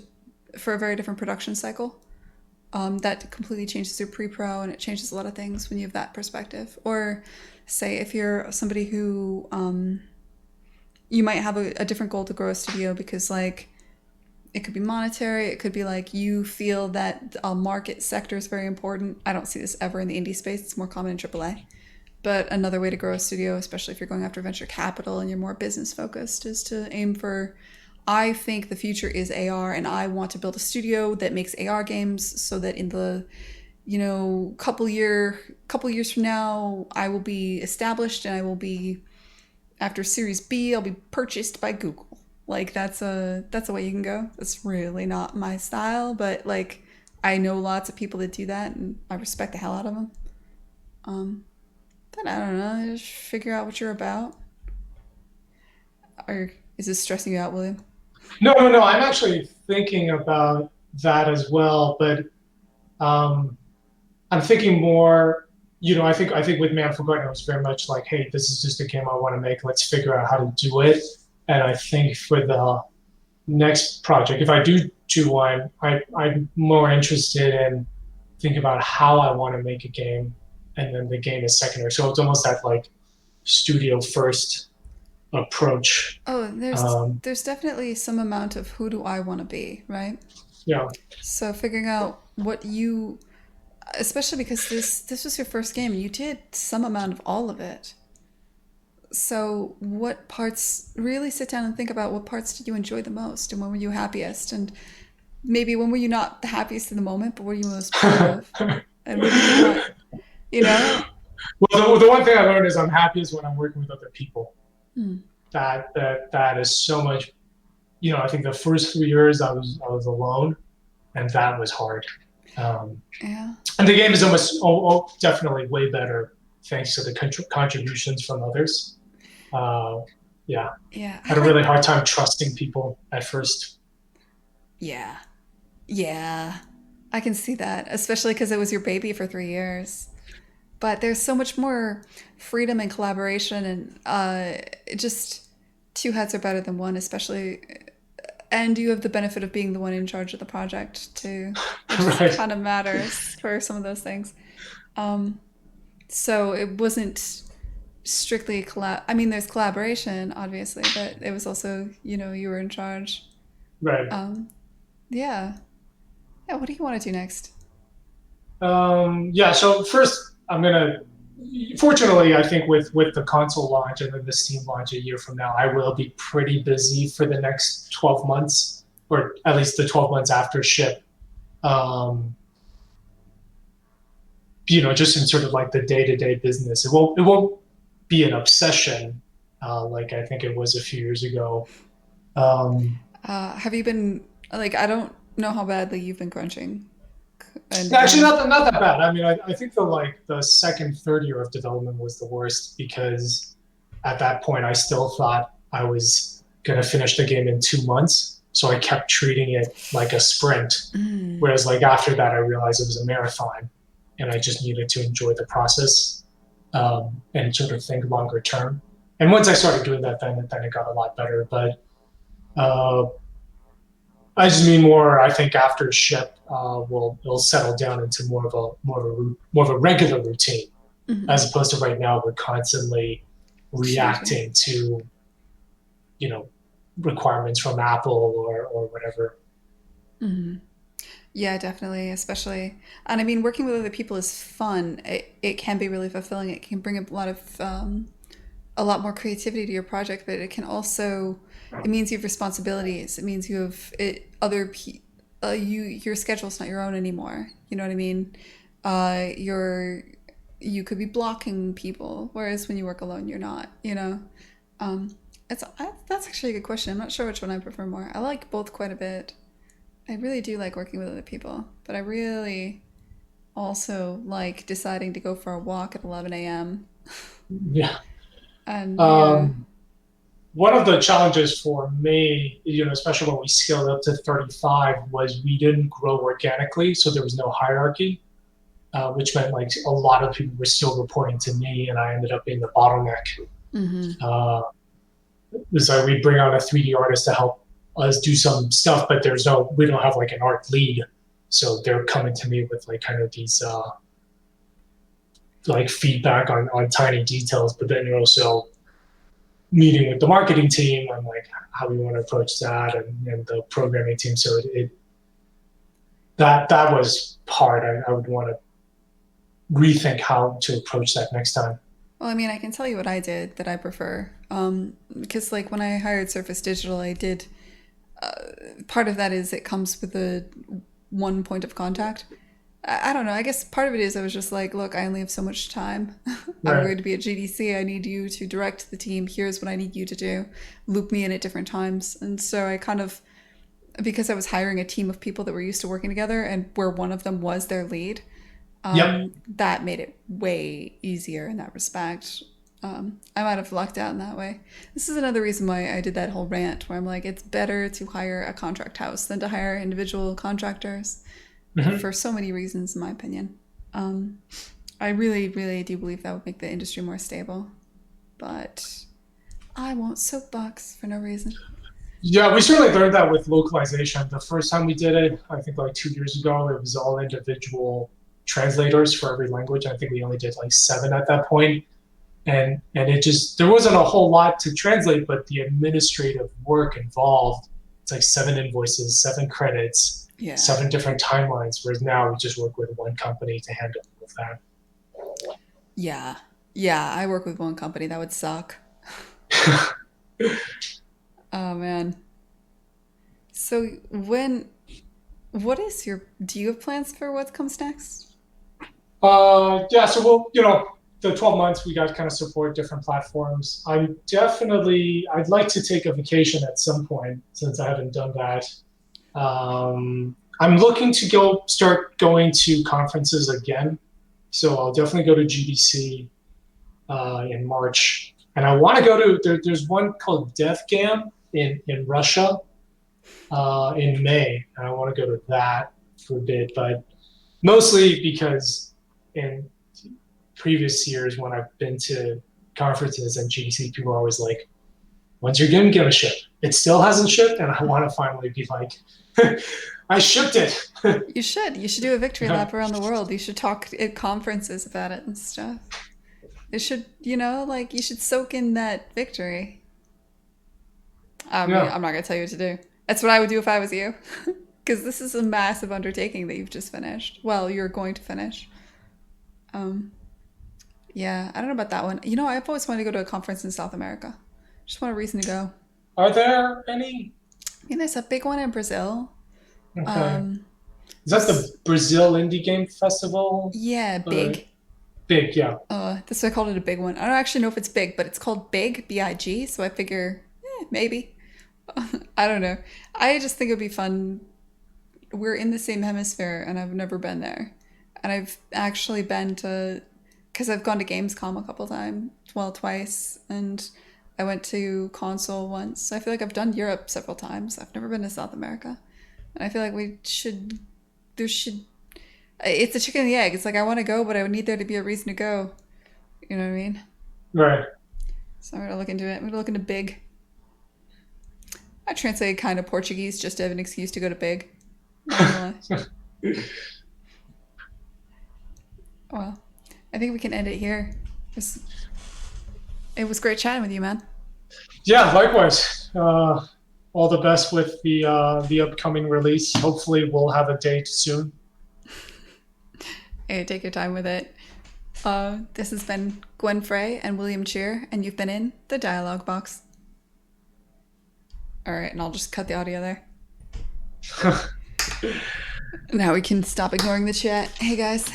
for a very different production cycle. That completely changes your pre-pro, and it changes a lot of things when you have that perspective. Or say if you're somebody who you might have a different goal to grow a studio because like it could be monetary, it could be like you feel that a market sector is very important. I don't see this ever in the indie space, it's more common in AAA. But another way to grow a studio, especially if you're going after venture capital and you're more business focused, is to aim for, I think the future is AR, and I want to build a studio that makes AR games so that in the couple years from now, I will be established, and I will be, after Series B, I'll be purchased by Google. Like that's a way you can go. That's really not my style, but like I know lots of people that do that, and I respect the hell out of them. Um, but I don't know. Just figure out what you're about. Or is this stressing you out, William? No, no, no. I'm actually thinking about that as well, but um, I'm thinking more. I think with Manifold Garden, it was very much like, hey, this is just a game I want to make. Let's figure out how to do it. And I think for the next project, if I do one, I'm more interested in thinking about how I want to make a game, and then the game is secondary. So it's almost that like studio first approach. Oh, Um, there's definitely some amount of who do I want to be, right? yeah, So figuring out what you, especially because this was your first game, you did some amount of all of it. So what parts, really sit down and think about what parts did you enjoy the most, and when were you happiest, and maybe when were you not the happiest in the moment, but what are you most proud of, and what do you want, you know? well, the one thing I learned is I'm happiest when I'm working with other people. Hmm. That is so much. I think the first 3 years I was alone, and that was hard. Um, Yeah. and the game is almost definitely way better thanks to the contributions from others. Uh, yeah, Yeah. I had a really hard time trusting people at first. Yeah. Yeah. I can see that, especially because it was your baby for 3 years. But there's so much more freedom and collaboration, and it just two heads are better than one, especially. And you have the benefit of being the one in charge of the project too, which Right. kind of matters for some of those things. Um, so it wasn't strictly collab. I mean, there's collaboration, obviously, but it was also, you were in charge. Right. Um, yeah. Yeah. What do you want to do next? Yeah. So first, I'm gonna. Fortunately, I think with the console launch and then the Steam launch a year from now, I will be pretty busy for the next 12 months, or at least the 12 months after ship. Um, just in sort of like the day-to-day business. It won't be an obsession like I think it was a few years ago. Um, Have you been like? I don't know how badly you've been crunching, and Actually, not that bad. I mean, I think the second third year of development was the worst because at that point I still thought I was gonna finish the game in 2 months, so I kept treating it like a sprint. mm, Whereas like after that, I realized it was a marathon, and I just needed to enjoy the process and sort of think longer term. And once I started doing that, then it got a lot better. But uh, I just mean more. I think after ship, will settle down into more of a regular routine, mm-hmm. as opposed to right now we're constantly Changing. reacting to you know requirements from Apple or whatever. Mm-hmm. Yeah, definitely, especially. And I mean, working with other people is fun. It can be really fulfilling. It can bring a lot more creativity to your project, but it can also, it means you have responsibilities. It means you have your schedule's not your own anymore. You know what I mean? You're, you could be blocking people, whereas when you work alone, you're not, Um, that's actually a good question. I'm not sure which one I prefer more. I like both quite a bit. I really do like working with other people, but I really also like deciding to go for a walk at 11 a.m. Yeah. And yeah, Um, One of the challenges for me, especially when we scaled up to 35, was we didn't grow organically, so there was no hierarchy, which meant like a lot of people were still reporting to me, and I ended up being the bottleneck. mm-hmm. Uh, it's like we bring on a 3D artist to help us do some stuff, but we don't have like an art lead, so they're coming to me with like kind of these like feedback on tiny details, but then you're also meeting with the marketing team on like how we want to approach that and the programming team. So that was hard. I would want to rethink how to approach that next time. Well, I mean, I can tell you what I did that I prefer. Because like when I hired Surface Digital, I did part of that is it comes with a one point of contact. I don't know. I guess part of it is I was just like, look, I only have so much time. I'm Right. going to be at GDC. I need you to direct the team. Here's what I need you to do. Loop me in at different times. And so I kind of, because I was hiring a team of people that were used to working together and where one of them was their lead, Yep. that made it way easier in that respect. I might have lucked out in that way. This is another reason why I did that whole rant where I'm like, it's better to hire a contract house than to hire individual contractors Hmm. for so many reasons, in my opinion. Um, I really, really do believe that would make the industry more stable. But I won't soapbox for no reason. Yeah, we certainly learned that with localization. The first time we did it, I think like 2 years ago, it was all individual translators for every language. I think we only did like seven at that point. And it just there wasn't a whole lot to translate, but the administrative work involved, it's like seven invoices, seven credits, Yeah. seven different timelines, whereas now we just work with one company to handle all of Yeah. Yeah, I work with one company. That would suck. that. Oh, man. So, what is do you have plans for what comes next? Yeah, so the 12 months we got kind of support different platforms. I'd like to take a vacation at some point since I haven't done that. I'm looking to start going to conferences again. So I'll definitely go to GDC in March. And I want to go there's one called DevGam in Russia in May. And I want to go to that. for a bit, but mostly because in previous years when I've been to conferences and GDC, people are always like, "When's your game gonna ship?" It still hasn't shipped, and I want to finally be like, "I shipped it." You should. You should do a victory lap around the world. You should talk at conferences about it and stuff. It should, like, you should soak in that victory. I mean, Yeah. I'm not going to tell you what to do. That's what I would do if I was you. Because this is a massive undertaking that you've just finished. Well, you're going to finish. Um, yeah, I don't know about that one. I've always wanted to go to a conference in South America. Just want a reason to go. Are there any? I mean, there's a big one in Brazil. Okay. Um, Is that the there's, Brazil Indie Game Festival? yeah, Uh, big. big, yeah. That's why I called it a big one. I don't actually know if it's big, but it's called Big, B-I-G. So I figure, maybe. I don't know. I just think it'd be fun. We're in the same hemisphere, and I've never been there. And I've actually been to, because I've gone to Gamescom a couple times, well, twice, and I went to console once. So I feel like I've done Europe several times. I've never been to South America, and I feel like there should. It's a chicken and the egg. It's like I want to go, but I would need there to be a reason to go. You know what I mean? Right. So I'm gonna look into it. I'm gonna look into Big. I translated kind of Portuguese just to have an excuse to go to Big. Not gonna lie. Well, I think we can end it here. It was great chatting with you, man. Yeah, likewise. All the best with the upcoming release. Hopefully, we'll have a date soon. Hey, take your time with it. This has been Gwen Frey and William Chyr, and you've been in the Dialogue Box. All right, and I'll just cut the audio there. Now we can stop ignoring the chat. Hey, guys.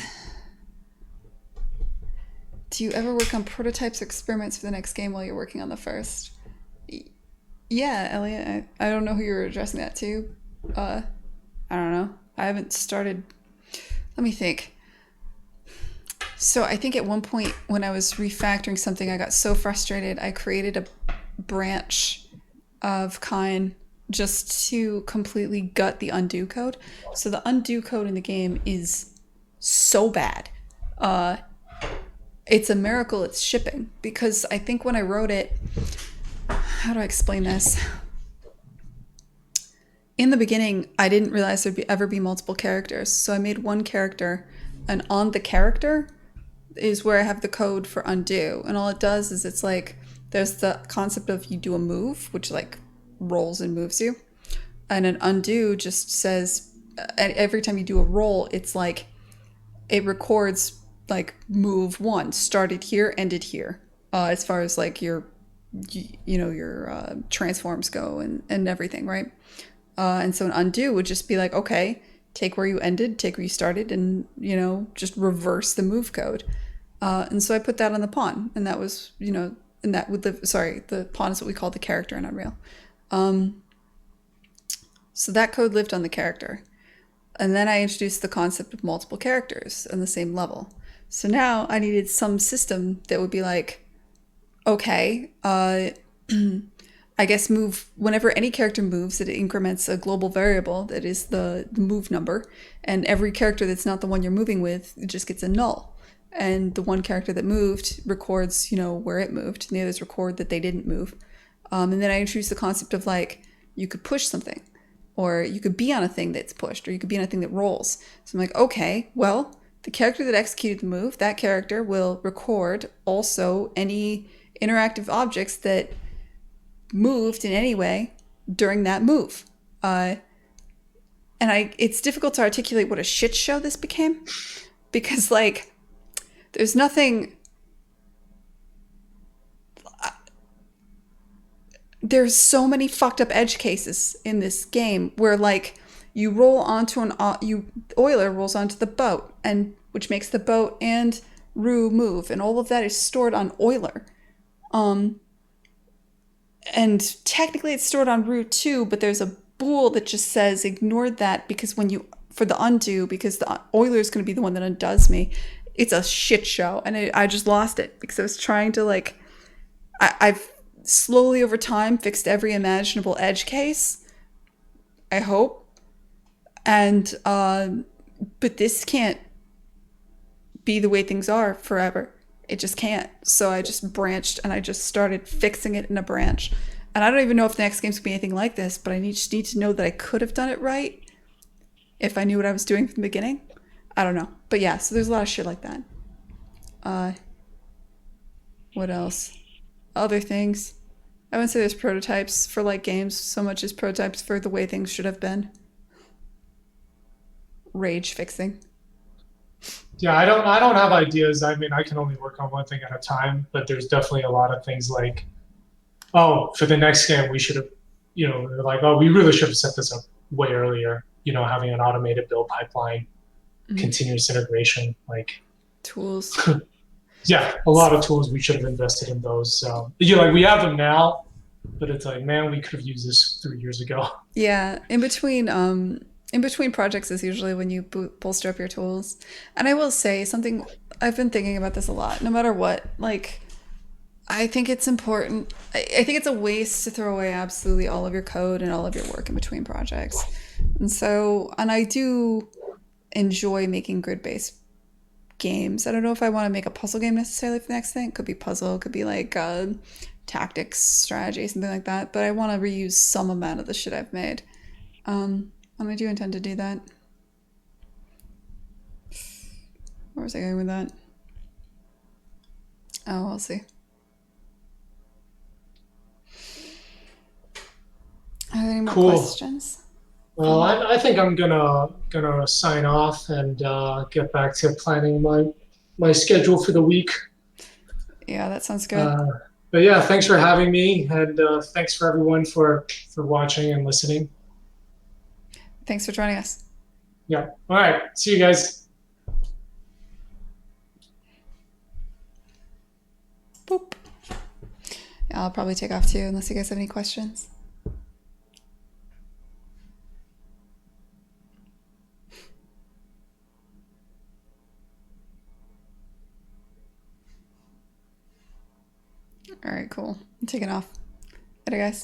Do you ever work on prototypes or experiments for the next game while you're working on the first? Yeah, Elliot. I don't know who you're addressing that to. I don't know. I haven't started. Let me think. So I think at one point when I was refactoring something, I got so frustrated, I created a branch of Kine just to completely gut the undo code. So the undo code in the game is so bad. It's a miracle it's shipping, because I think when I wrote it, how do I explain this? In the beginning, I didn't realize there'd ever be multiple characters. So I made one character, and on the character is where I have the code for undo. And all it does is it's like, there's the concept of you do a move, which like rolls and moves you. And an undo just says, every time you do a roll, it's like, it records like move one, started here, ended here. As far as like your transforms go and everything, right? And so an undo would just be like, okay, take where you ended, take where you started, and just reverse the move code. And so I put that on the pawn, and that was and that with the pawn is what we call the character in Unreal. So that code lived on the character, and then I introduced the concept of multiple characters on the same level. So now I needed some system that would be like, okay, I guess move, whenever any character moves, it increments a global variable that is the move number, and every character that's not the one you're moving with, it just gets a null. And the one character that moved records, where it moved, and the others record that they didn't move. And then I introduced the concept of like, you could push something, or you could be on a thing that's pushed, or you could be on a thing that rolls. So I'm like, okay, well, the character that executed the move, that character will record also any interactive objects that moved in any way during that move. And it's difficult to articulate what a shit show this became, because like, there's nothing. There's so many fucked up edge cases in this game where like you roll onto Euler rolls onto the boat, and which makes the boat and Rue move, and all of that is stored on Euler. And technically it's stored on Rue too, but there's a bool that just says ignored that, because for the undo, because the Euler is going to be the one that undoes me. It's a shit show, and I just lost it because I was trying to like, I've slowly over time fixed every imaginable edge case, I hope. And but this can't be the way things are forever. It just can't. So I just branched and I just started fixing it in a branch. And I don't even know if the next game's gonna be anything like this, but I just need to know that I could have done it right if I knew what I was doing from the beginning. I don't know. But yeah, so there's a lot of shit like that. Uh, what else? Other things. I wouldn't say there's prototypes for like games so much as prototypes for the way things should have been. Rage fixing. Yeah, I don't have ideas. I mean, I can only work on one thing at a time, but there's definitely a lot of things like, oh, for the next game we should have, they're like, oh, we really should have set this up way earlier. Having an automated build pipeline, continuous integration, like Tools. yeah, a lot of tools we should have invested in those. Like we have them now, but it's like, man, we could have used this 3 years ago. Yeah, in between projects is usually when you bolster up your tools. And I will say something, I've been thinking about this a lot. No matter what, like I think it's important. I think it's a waste to throw away absolutely all of your code and all of your work in between projects. And I do enjoy making grid-based games. I don't know if I want to make a puzzle game necessarily for the next thing. It could be puzzle, it could be like tactics, strategy, something like that. But I want to reuse some amount of the shit I've made. And I do intend to do that. Where was I going with that? Oh, we'll see. Are there any more Cool. questions? Well, I think I'm gonna sign off and get back to planning my schedule for the week. Yeah, that sounds good. Uh, but yeah, thanks for having me, and thanks for everyone for watching and listening. Thanks for joining us. Yeah. All right. See you guys. Boop. Yeah, I'll probably take off too, unless you guys have any questions. All right, cool. I'm taking off. Later, guys.